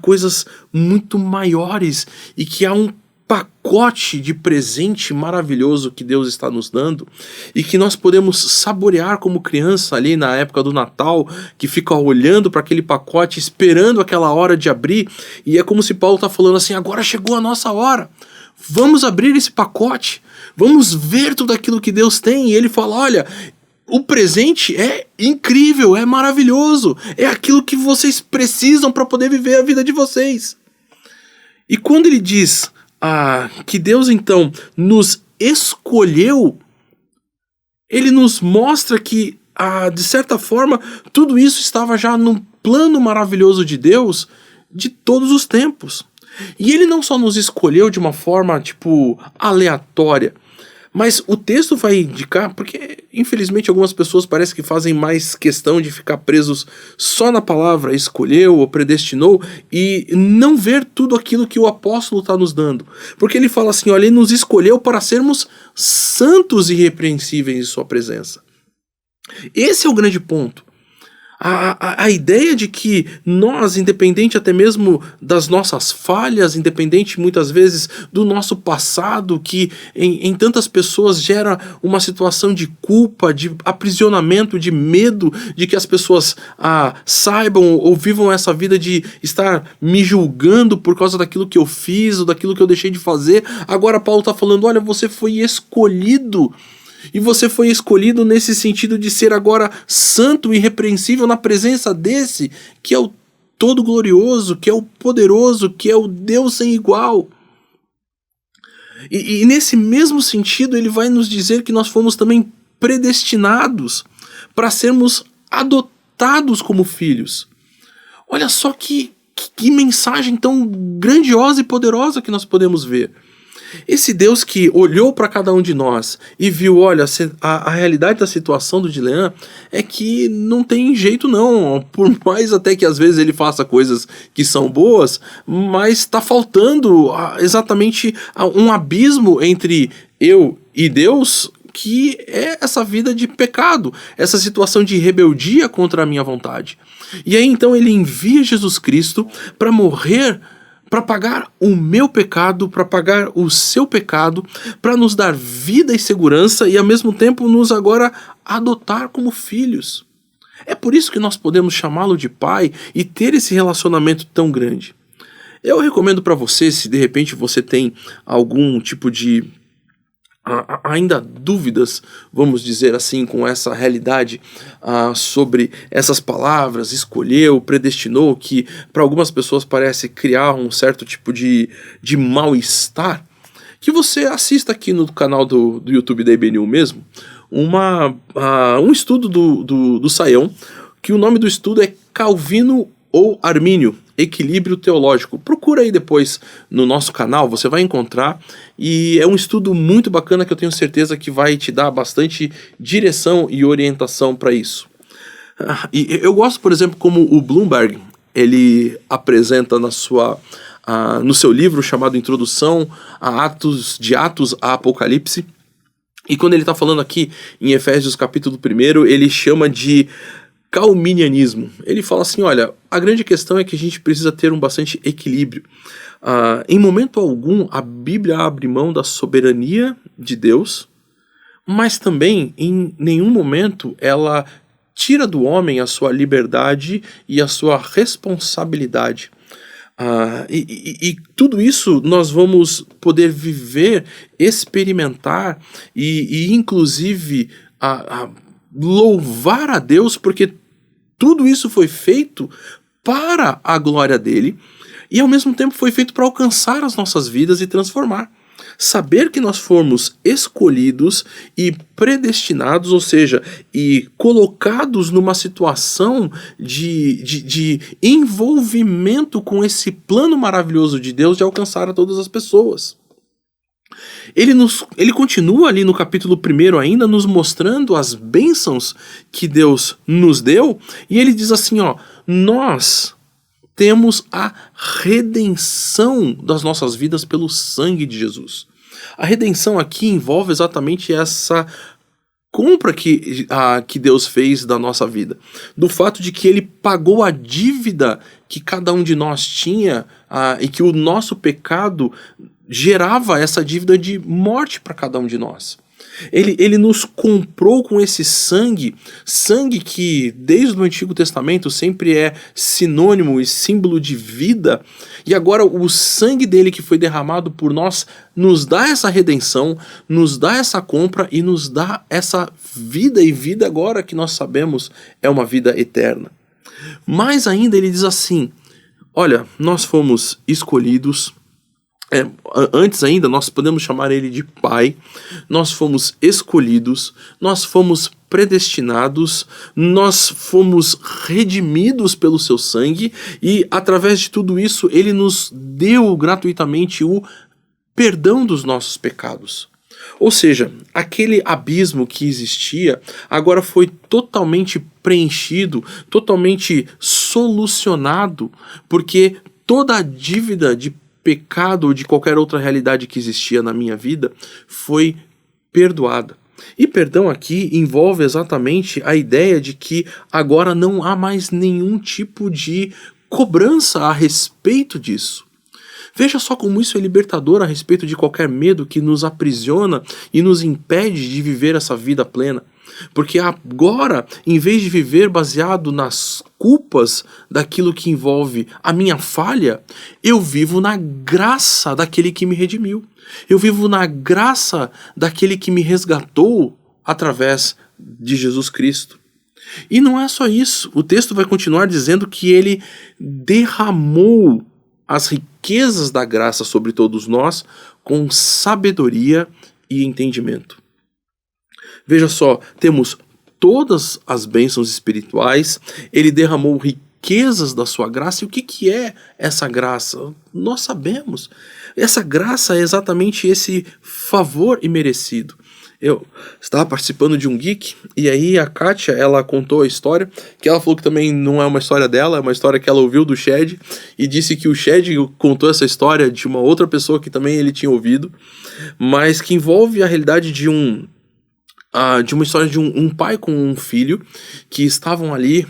coisas muito maiores e que há um pacote de presente maravilhoso que Deus está nos dando e que nós podemos saborear como criança ali na época do Natal, que fica olhando para aquele pacote, esperando aquela hora de abrir, e é como se Paulo está falando assim, agora chegou a nossa hora. Vamos abrir esse pacote, vamos ver tudo aquilo que Deus tem. E ele fala, olha, o presente é incrível, é maravilhoso, é aquilo que vocês precisam para poder viver a vida de vocês. E quando ele diz que Deus então nos escolheu, ele nos mostra que, de certa forma, tudo isso estava já no plano maravilhoso de Deus de todos os tempos. E ele não só nos escolheu de uma forma, aleatória, mas o texto vai indicar, porque infelizmente algumas pessoas parece que fazem mais questão de ficar presos só na palavra escolheu ou predestinou e não ver tudo aquilo que o apóstolo está nos dando. Porque ele fala assim, olha, ele nos escolheu para sermos santos e irrepreensíveis em sua presença. Esse é o grande ponto. A ideia de que nós, independente até mesmo das nossas falhas, independente muitas vezes do nosso passado, que em tantas pessoas gera uma situação de culpa, de aprisionamento, de medo, de que as pessoas saibam ou vivam essa vida de estar me julgando por causa daquilo que eu fiz ou daquilo que eu deixei de fazer. Agora Paulo está falando, olha, você foi escolhido. E você foi escolhido nesse sentido de ser agora santo e irrepreensível na presença desse, que é o todo-glorioso, que é o poderoso, que é o Deus sem igual. E nesse mesmo sentido, ele vai nos dizer que nós fomos também predestinados para sermos adotados como filhos. Olha só que mensagem tão grandiosa e poderosa que nós podemos ver. Esse Deus que olhou para cada um de nós e viu, olha, a realidade da situação do Dilean é que não tem jeito não, por mais até que às vezes ele faça coisas que são boas, mas está faltando exatamente um abismo entre eu e Deus, que é essa vida de pecado, essa situação de rebeldia contra a minha vontade. E aí então ele envia Jesus Cristo para morrer, para pagar o meu pecado, para pagar o seu pecado, para nos dar vida e segurança e ao mesmo tempo nos agora adotar como filhos. É por isso que nós podemos chamá-lo de pai e ter esse relacionamento tão grande. Eu recomendo para você, se de repente você tem algum tipo de ainda dúvidas, vamos dizer assim, com essa realidade sobre essas palavras, escolheu, predestinou, que para algumas pessoas parece criar um certo tipo de mal-estar, que você assista aqui no canal do YouTube da IBNU mesmo, um estudo do Saião, que o nome do estudo é Calvino ou Armínio, Equilíbrio Teológico. Procura aí depois no nosso canal, você vai encontrar, e é um estudo muito bacana que eu tenho certeza que vai te dar bastante direção e orientação para isso. E eu gosto, por exemplo, como o Bloomberg, ele apresenta no seu livro chamado Introdução a Atos a Apocalipse, e quando ele está falando aqui em Efésios capítulo 1, ele chama de calminianismo. Ele fala assim, olha, a grande questão é que a gente precisa ter um bastante equilíbrio. Em momento algum, a Bíblia abre mão da soberania de Deus, mas também, em nenhum momento, ela tira do homem a sua liberdade e a sua responsabilidade. E tudo isso nós vamos poder viver, experimentar e inclusive, louvar a Deus, porque tudo isso foi feito para a glória dele e ao mesmo tempo foi feito para alcançar as nossas vidas e transformar. Saber que nós fomos escolhidos e predestinados, ou seja, e colocados numa situação de envolvimento com esse plano maravilhoso de Deus de alcançar a todas as pessoas. Ele continua ali no capítulo 1 ainda nos mostrando as bênçãos que Deus nos deu, e ele diz assim, nós temos a redenção das nossas vidas pelo sangue de Jesus. A redenção aqui envolve exatamente essa compra que Deus fez da nossa vida, do fato de que ele pagou a dívida que cada um de nós tinha e que o nosso pecado gerava essa dívida de morte para cada um de nós. Ele nos comprou com esse sangue que desde o Antigo Testamento sempre é sinônimo e símbolo de vida, e agora o sangue dele que foi derramado por nós nos dá essa redenção, nos dá essa compra e nos dá essa vida, e vida agora que nós sabemos é uma vida eterna. Mais ainda ele diz assim, olha, nós fomos escolhidos. Antes ainda, nós podemos chamar ele de Pai, nós fomos escolhidos, nós fomos predestinados, nós fomos redimidos pelo seu sangue, e através de tudo isso, ele nos deu gratuitamente o perdão dos nossos pecados. Ou seja, aquele abismo que existia agora foi totalmente preenchido, totalmente solucionado, porque toda a dívida de pecado ou de qualquer outra realidade que existia na minha vida foi perdoada. E perdão aqui envolve exatamente a ideia de que agora não há mais nenhum tipo de cobrança a respeito disso. Veja só como isso é libertador a respeito de qualquer medo que nos aprisiona e nos impede de viver essa vida plena. Porque agora, em vez de viver baseado nas culpas daquilo que envolve a minha falha, eu vivo na graça daquele que me redimiu. Eu vivo na graça daquele que me resgatou através de Jesus Cristo. E não é só isso. O texto vai continuar dizendo que ele derramou as riquezas da graça sobre todos nós com sabedoria e entendimento. Veja só, temos todas as bênçãos espirituais, ele derramou riquezas da sua graça. E o que é essa graça? Nós sabemos. Essa graça é exatamente esse favor imerecido. Eu estava participando de um Geek, e aí a Kátia, ela contou a história, que ela falou que também não é uma história dela, é uma história que ela ouviu do Shed, e disse que o Shed contou essa história de uma outra pessoa que também ele tinha ouvido, mas que envolve a realidade de uma história de um pai com um filho que estavam ali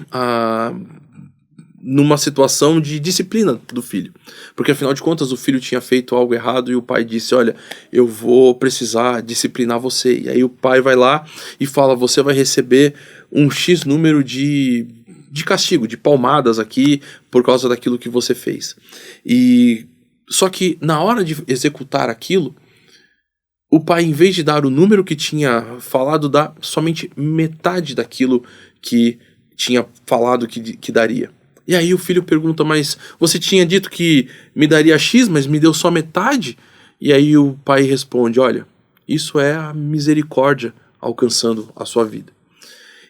numa situação de disciplina do filho. Porque afinal de contas o filho tinha feito algo errado e o pai disse, olha, eu vou precisar disciplinar você. E aí o pai vai lá e fala, você vai receber um X número de castigo, de palmadas aqui por causa daquilo que você fez. E só que na hora de executar aquilo, o pai, em vez de dar o número que tinha falado, dá somente metade daquilo que tinha falado que daria. E aí o filho pergunta, mas você tinha dito que me daria X, mas me deu só metade? E aí o pai responde, olha, isso é a misericórdia alcançando a sua vida.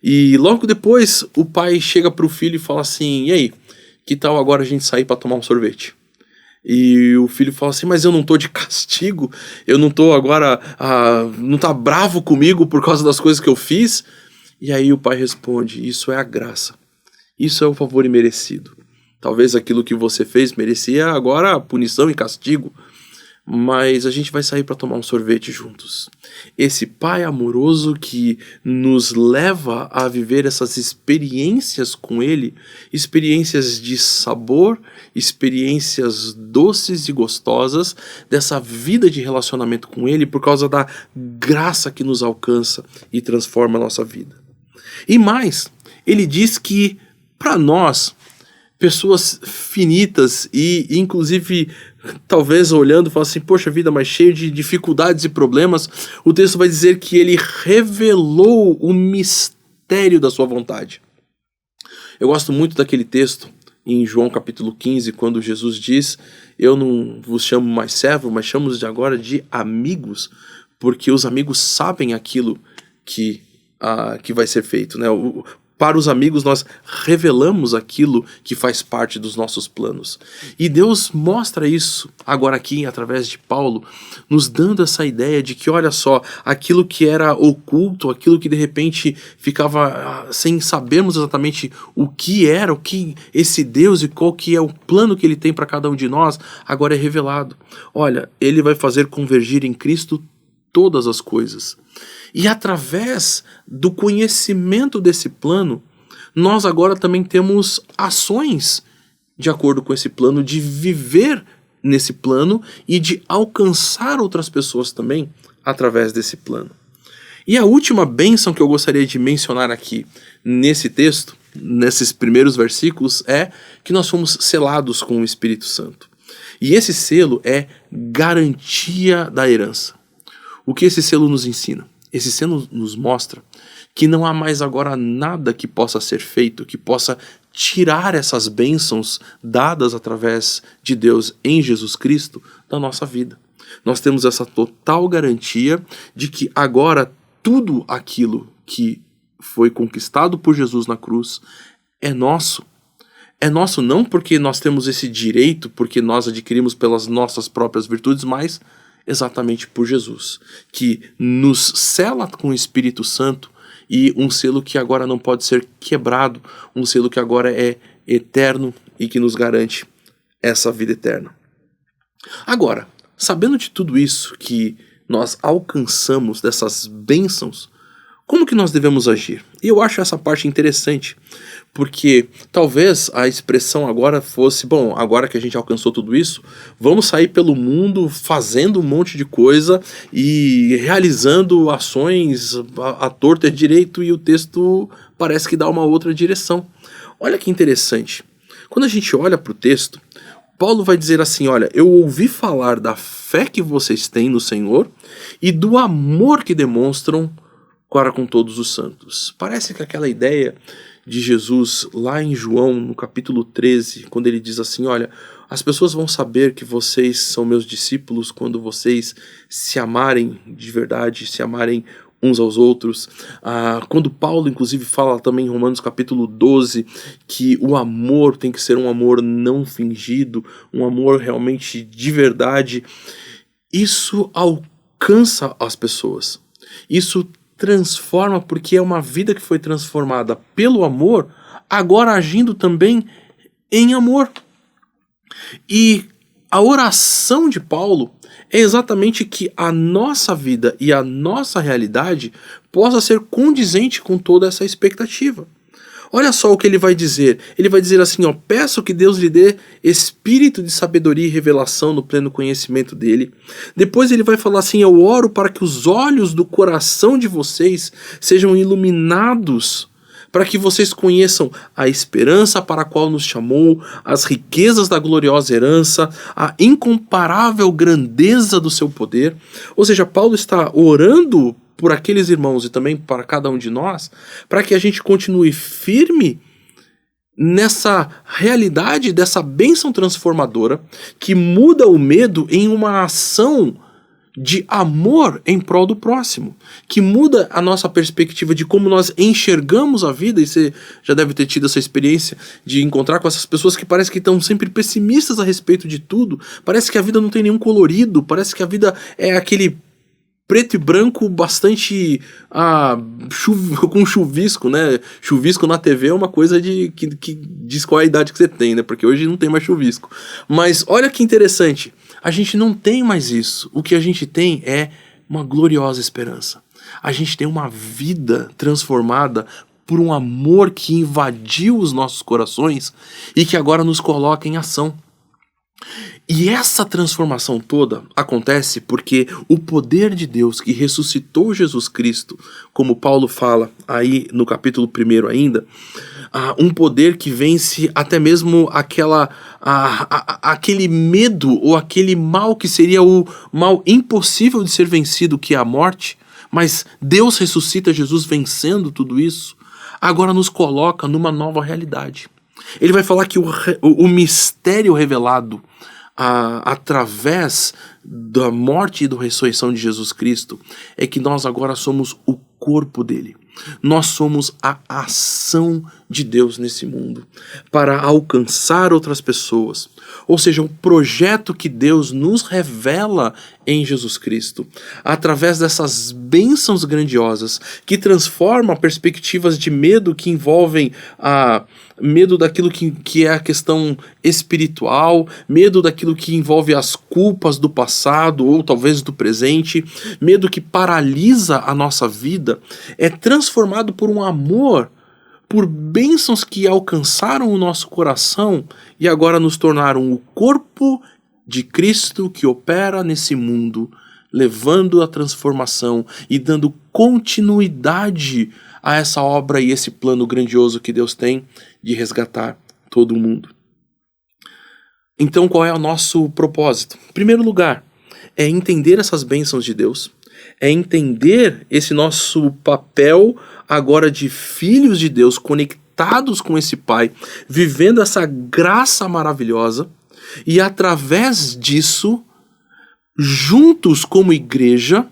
E logo depois o pai chega para o filho e fala assim, e aí, que tal agora a gente sair para tomar um sorvete? E o filho fala assim, mas eu não tô de castigo, eu não tô agora, não tá bravo comigo por causa das coisas que eu fiz? E aí o pai responde, isso é a graça, isso é o favor imerecido. Talvez aquilo que você fez merecia agora punição e castigo, mas a gente vai sair para tomar um sorvete juntos. Esse pai amoroso que nos leva a viver essas experiências com ele, experiências de sabor, experiências doces e gostosas dessa vida de relacionamento com ele por causa da graça que nos alcança e transforma a nossa vida. E mais, ele diz que para nós, pessoas finitas e inclusive talvez olhando, fala assim, poxa vida, mas cheio de dificuldades e problemas, o texto vai dizer que ele revelou o mistério da sua vontade. Eu gosto muito daquele texto em João capítulo 15, quando Jesus diz, eu não vos chamo mais servo, mas chamo-os de agora de amigos, porque os amigos sabem aquilo que vai ser feito, né? Para os amigos nós revelamos aquilo que faz parte dos nossos planos. E Deus mostra isso agora aqui através de Paulo, nos dando essa ideia de que, olha só, aquilo que era oculto, aquilo que de repente ficava sem sabermos exatamente o que era, o que esse Deus e qual que é o plano que ele tem para cada um de nós, agora é revelado. Olha, ele vai fazer convergir em Cristo todas as coisas. E através do conhecimento desse plano, nós agora também temos ações de acordo com esse plano, de viver nesse plano e de alcançar outras pessoas também através desse plano. E a última bênção que eu gostaria de mencionar aqui nesse texto, nesses primeiros versículos, é que nós fomos selados com o Espírito Santo. E esse selo é garantia da herança. O que esse selo nos ensina? Esse selo nos mostra que não há mais agora nada que possa ser feito, que possa tirar essas bênçãos dadas através de Deus em Jesus Cristo da nossa vida. Nós temos essa total garantia de que agora tudo aquilo que foi conquistado por Jesus na cruz é nosso. É nosso não porque nós temos esse direito, porque nós adquirimos pelas nossas próprias virtudes, mas exatamente por Jesus, que nos sela com o Espírito Santo e um selo que agora não pode ser quebrado, um selo que agora é eterno e que nos garante essa vida eterna. Agora, sabendo de tudo isso que nós alcançamos, dessas bênçãos, como que nós devemos agir? E eu acho essa parte interessante, porque talvez a expressão agora fosse, bom, agora que a gente alcançou tudo isso, vamos sair pelo mundo fazendo um monte de coisa e realizando ações à torta e à direito, e o texto parece que dá uma outra direção. Olha que interessante. Quando a gente olha para o texto, Paulo vai dizer assim, olha, eu ouvi falar da fé que vocês têm no Senhor e do amor que demonstram para com todos os santos. Parece que aquela ideia de Jesus lá em João, no capítulo 13, quando ele diz assim, olha, as pessoas vão saber que vocês são meus discípulos quando vocês se amarem de verdade, se amarem uns aos outros. Quando Paulo, inclusive, fala também em Romanos capítulo 12, que o amor tem que ser um amor não fingido, um amor realmente de verdade, isso alcança as pessoas. Isso transforma, porque é uma vida que foi transformada pelo amor, agora agindo também em amor. E a oração de Paulo é exatamente que a nossa vida e a nossa realidade possa ser condizente com toda essa expectativa. Olha só o que ele vai dizer. Ele vai dizer assim, ó, peço que Deus lhe dê espírito de sabedoria e revelação no pleno conhecimento dele. Depois ele vai falar assim, eu oro para que os olhos do coração de vocês sejam iluminados, para que vocês conheçam a esperança para a qual nos chamou, as riquezas da gloriosa herança, a incomparável grandeza do seu poder. Ou seja, Paulo está orando por aqueles irmãos e também para cada um de nós, para que a gente continue firme nessa realidade dessa bênção transformadora que muda o medo em uma ação de amor em prol do próximo, que muda a nossa perspectiva de como nós enxergamos a vida. E você já deve ter tido essa experiência de encontrar com essas pessoas que parece que estão sempre pessimistas a respeito de tudo, parece que a vida não tem nenhum colorido, parece que a vida é aquele preto e branco bastante com chuvisco, né? Chuvisco na TV é uma coisa que diz qual é a idade que você tem, né? Porque hoje não tem mais chuvisco. Mas olha que interessante, a gente não tem mais isso. O que a gente tem é uma gloriosa esperança. A gente tem uma vida transformada por um amor que invadiu os nossos corações e que agora nos coloca em ação. E essa transformação toda acontece porque o poder de Deus que ressuscitou Jesus Cristo, como Paulo fala aí no capítulo 1 ainda, um poder que vence até mesmo aquele medo ou aquele mal que seria o mal impossível de ser vencido, que é a morte, mas Deus ressuscita Jesus vencendo tudo isso, agora nos coloca numa nova realidade. Ele vai falar que o mistério revelado através da morte e da ressurreição de Jesus Cristo é que nós agora somos o corpo dele. Nós somos a ação de Deus nesse mundo para alcançar outras pessoas. Ou seja, o projeto que Deus nos revela em Jesus Cristo, através dessas bênçãos grandiosas que transformam perspectivas de medo que envolvem medo daquilo que é a questão espiritual, medo daquilo que envolve as culpas do passado ou talvez do presente, medo que paralisa a nossa vida, é transformado por um amor, por bênçãos que alcançaram o nosso coração e agora nos tornaram o corpo de Cristo que opera nesse mundo levando a transformação e dando continuidade a essa obra e esse plano grandioso que Deus tem de resgatar todo mundo. Então, qual é o nosso propósito? Em primeiro lugar, é entender essas bênçãos de Deus, é entender esse nosso papel agora de filhos de Deus, conectados com esse Pai, vivendo essa graça maravilhosa, e através disso, juntos como igreja,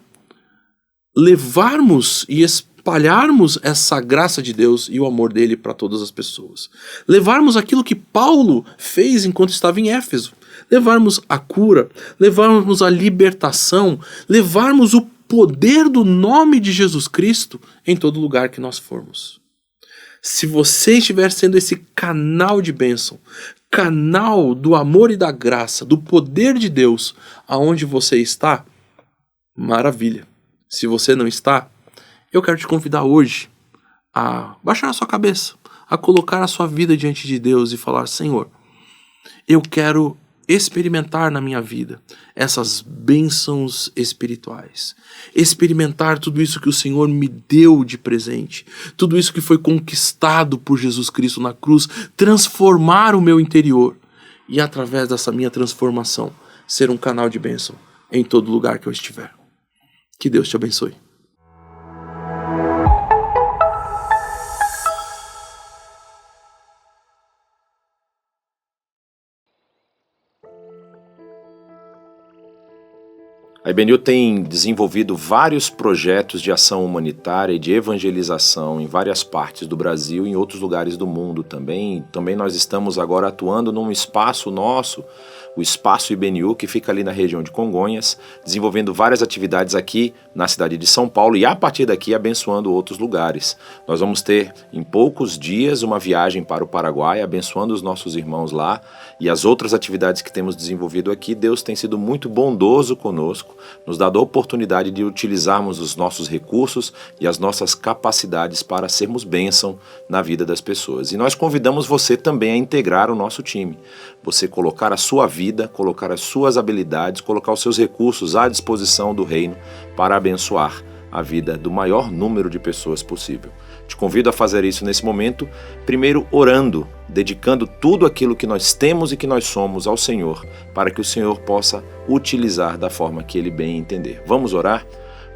levarmos e espalharmos essa graça de Deus e o amor dele para todas as pessoas. Levarmos aquilo que Paulo fez enquanto estava em Éfeso. Levarmos a cura, levarmos a libertação, levarmos o poder do nome de Jesus Cristo em todo lugar que nós formos. Se você estiver sendo esse canal de bênção, canal do amor e da graça, do poder de Deus, aonde você está, maravilha. Se você não está, eu quero te convidar hoje a baixar a sua cabeça, a colocar a sua vida diante de Deus e falar: Senhor, eu quero experimentar na minha vida essas bênçãos espirituais, experimentar tudo isso que o Senhor me deu de presente, tudo isso que foi conquistado por Jesus Cristo na cruz, transformar o meu interior e através dessa minha transformação ser um canal de bênção em todo lugar que eu estiver. Que Deus te abençoe. A IBNU tem desenvolvido vários projetos de ação humanitária e de evangelização em várias partes do Brasil e em outros lugares do mundo também. Também nós estamos agora atuando num espaço nosso, o Espaço IBNU, que fica ali na região de Congonhas, desenvolvendo várias atividades aqui na cidade de São Paulo e a partir daqui abençoando outros lugares. Nós vamos ter em poucos dias uma viagem para o Paraguai, abençoando os nossos irmãos lá, e as outras atividades que temos desenvolvido aqui. Deus tem sido muito bondoso conosco, nos dado a oportunidade de utilizarmos os nossos recursos e as nossas capacidades para sermos bênção na vida das pessoas. E nós convidamos você também a integrar o nosso time. Você colocar a sua vida, colocar as suas habilidades, colocar os seus recursos à disposição do reino para abençoar a vida do maior número de pessoas possível. Te convido a fazer isso nesse momento, primeiro orando, dedicando tudo aquilo que nós temos e que nós somos ao Senhor, para que o Senhor possa utilizar da forma que Ele bem entender. Vamos orar?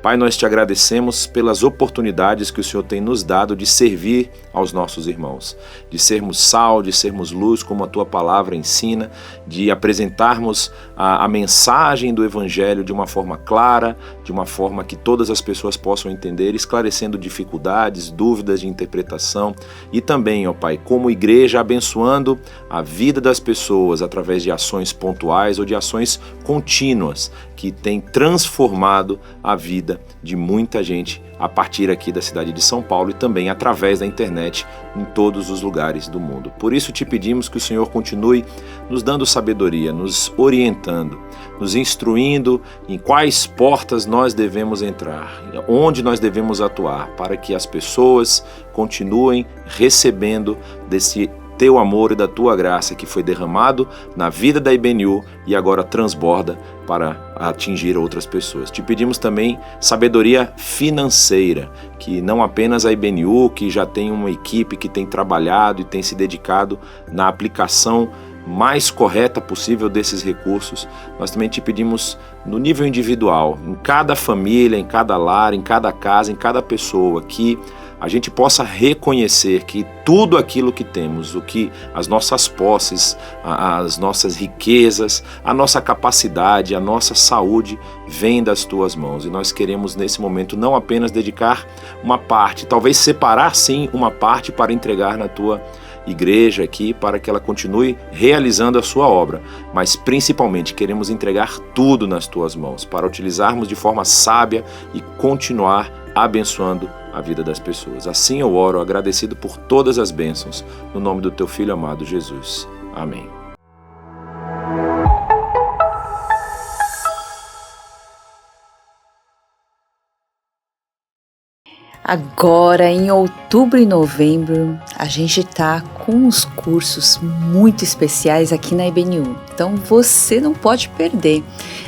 Pai, nós te agradecemos pelas oportunidades que o Senhor tem nos dado de servir aos nossos irmãos, de sermos sal, de sermos luz, como a Tua palavra ensina, de apresentarmos a mensagem do Evangelho de uma forma clara, de uma forma que todas as pessoas possam entender, esclarecendo dificuldades, dúvidas de interpretação e também, ó Pai, como igreja, abençoando a vida das pessoas através de ações pontuais ou de ações contínuas que têm transformado a vida de muita gente a partir aqui da cidade de São Paulo e também através da internet em todos os lugares do mundo. Por isso te pedimos que o Senhor continue nos dando sabedoria, nos orientando, nos instruindo em quais portas nós devemos entrar, onde nós devemos atuar, para que as pessoas continuem recebendo desse Teu amor e da Tua graça que foi derramado na vida da IBNU e agora transborda para atingir outras pessoas. Te pedimos também sabedoria financeira, que não apenas a IBNU, que já tem uma equipe que tem trabalhado e tem se dedicado na aplicação mais correta possível desses recursos, nós também te pedimos no nível individual, em cada família, em cada lar, em cada casa, em cada pessoa, que a gente possa reconhecer que tudo aquilo que temos, o que as nossas posses, as nossas riquezas, a nossa capacidade, a nossa saúde vem das Tuas mãos. E nós queremos nesse momento não apenas dedicar uma parte, talvez separar sim uma parte para entregar na Tua igreja aqui, para que ela continue realizando a sua obra, mas principalmente queremos entregar tudo nas Tuas mãos, para utilizarmos de forma sábia e continuar abençoando a vida das pessoas. Assim eu oro, agradecido por todas as bênçãos, no nome do Teu Filho amado Jesus. Amém. Agora, em outubro e novembro, a gente está com uns cursos muito especiais aqui na IBNU. Então você não pode perder.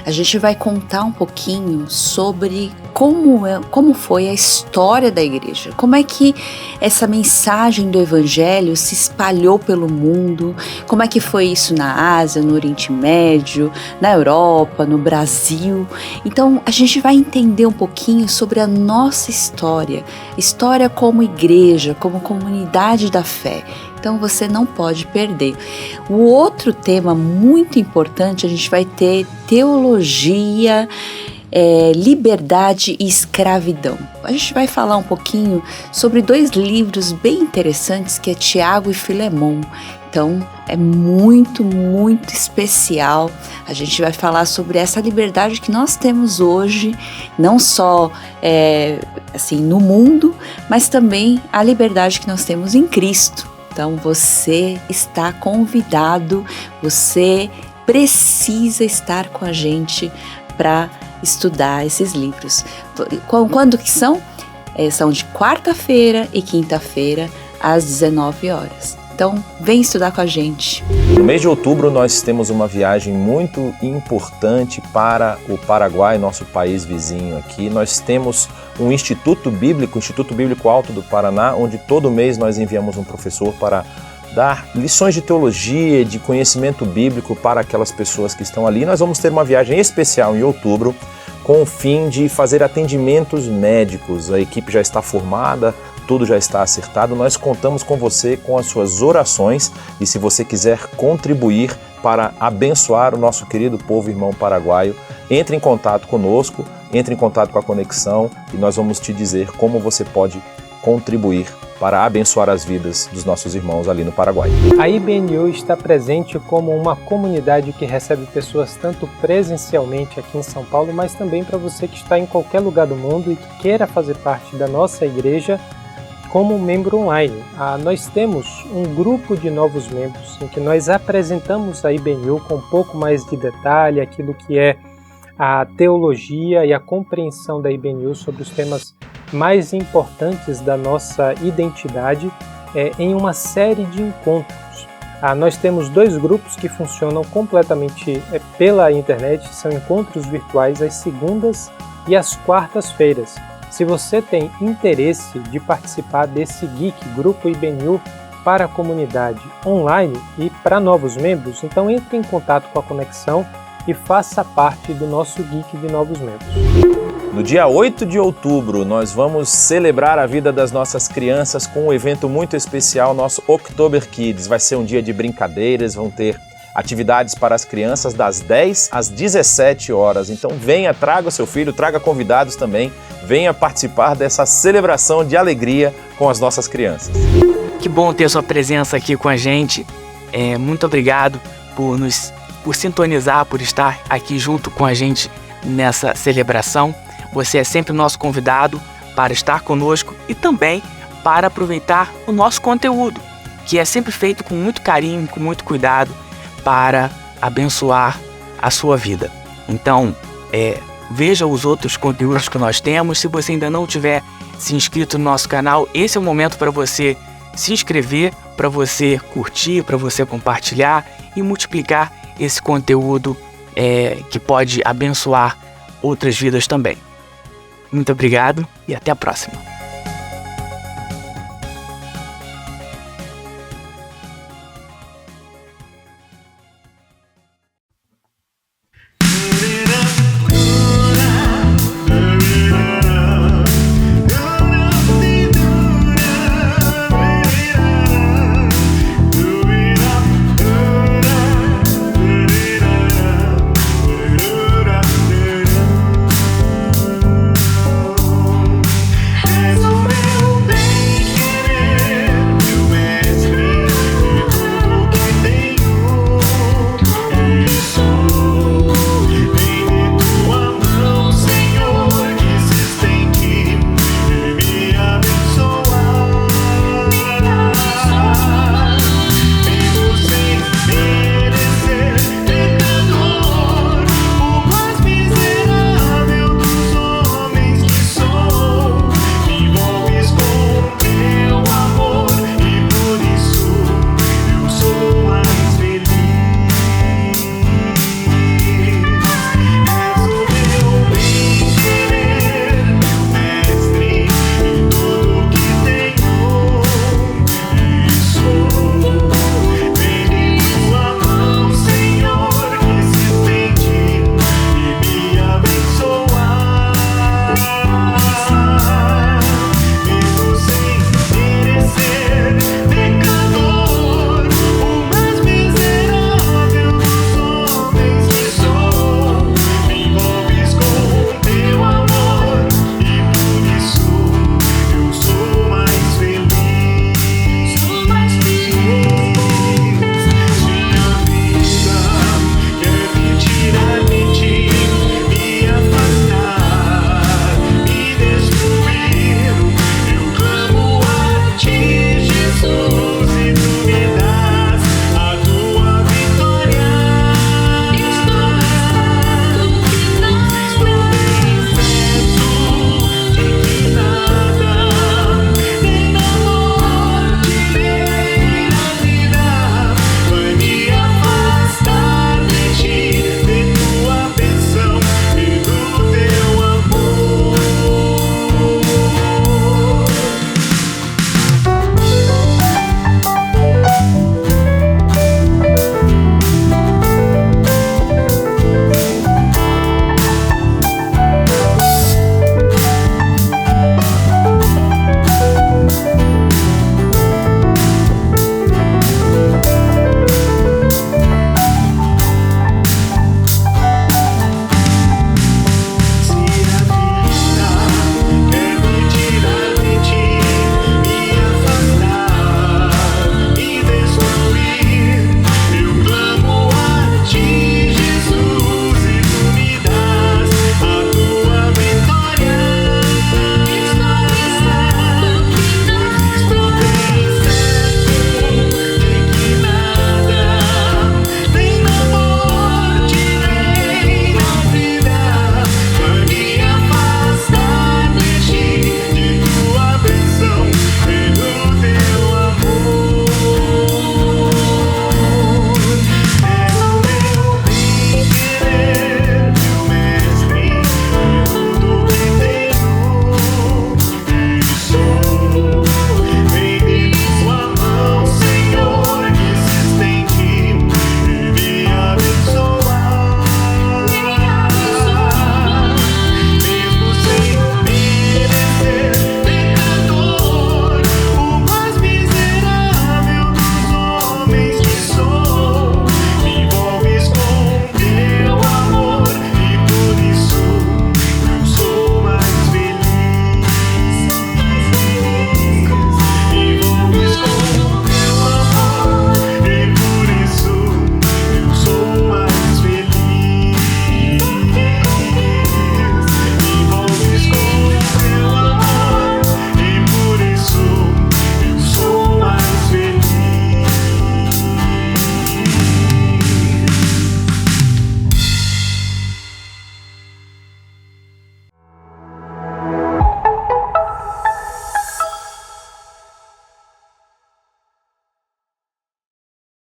A gente vai contar um pouquinho sobre como foi a história da igreja, como é que essa mensagem do evangelho se espalhou pelo mundo, como é que foi isso na Ásia, no Oriente Médio, na Europa, no Brasil. Então a gente vai entender um pouquinho sobre a nossa história como igreja, como comunidade da fé. Então você não pode perder. O outro tema muito importante, a gente vai ter teologia, liberdade e escravidão. A gente vai falar um pouquinho sobre 2 livros bem interessantes, que é Tiago e Filemão. Então é muito, muito especial. A gente vai falar sobre essa liberdade que nós temos hoje, não só assim no mundo, mas também a liberdade que nós temos em Cristo. Então você está convidado, você precisa estar com a gente para estudar esses livros. Quando que são? São de quarta-feira e quinta-feira, às 19 horas. Então, vem estudar com a gente. No mês de outubro, nós temos uma viagem muito importante para o Paraguai, nosso país vizinho aqui. Nós temos um Instituto Bíblico Alto do Paraná, onde todo mês nós enviamos um professor para dar lições de teologia, de conhecimento bíblico para aquelas pessoas que estão ali. Nós vamos ter uma viagem especial em outubro, com o fim de fazer atendimentos médicos. A equipe já está formada, tudo já está acertado. Nós contamos com você, com as suas orações, e se você quiser contribuir para abençoar o nosso querido povo irmão paraguaio, entre em contato conosco, entre em contato com a Conexão e nós vamos te dizer como você pode contribuir para abençoar as vidas dos nossos irmãos ali no Paraguai. A IBNU está presente como uma comunidade que recebe pessoas tanto presencialmente aqui em São Paulo, mas também para você que está em qualquer lugar do mundo e que queira fazer parte da nossa igreja como membro online. Nós temos um grupo de novos membros em que nós apresentamos a IBNU com um pouco mais de detalhe, aquilo que é a teologia e a compreensão da IBNU sobre os temas mais importantes da nossa identidade em uma série de encontros. Nós temos 2 grupos que funcionam completamente pela internet, são encontros virtuais às segundas e às quartas-feiras. Se você tem interesse de participar desse Grupo IBNU para a comunidade online e para novos membros, então entre em contato com a Conexão e faça parte do nosso Geek de novos membros. No dia 8 de outubro, nós vamos celebrar a vida das nossas crianças com um evento muito especial, nosso October Kids. Vai ser um dia de brincadeiras, vão ter atividades para as crianças das 10 às 17 horas. Então venha, traga o seu filho, traga convidados também, venha participar dessa celebração de alegria com as nossas crianças. Que bom ter sua presença aqui com a gente. Muito obrigado por sintonizar, por estar aqui junto com a gente nessa celebração. Você é sempre o nosso convidado para estar conosco e também para aproveitar o nosso conteúdo, que é sempre feito com muito carinho, com muito cuidado, para abençoar a sua vida. Então, veja os outros conteúdos que nós temos. Se você ainda não tiver se inscrito no nosso canal, esse é o momento para você se inscrever, para você curtir, para você compartilhar e multiplicar esse conteúdo que pode abençoar outras vidas também. Muito obrigado e até a próxima.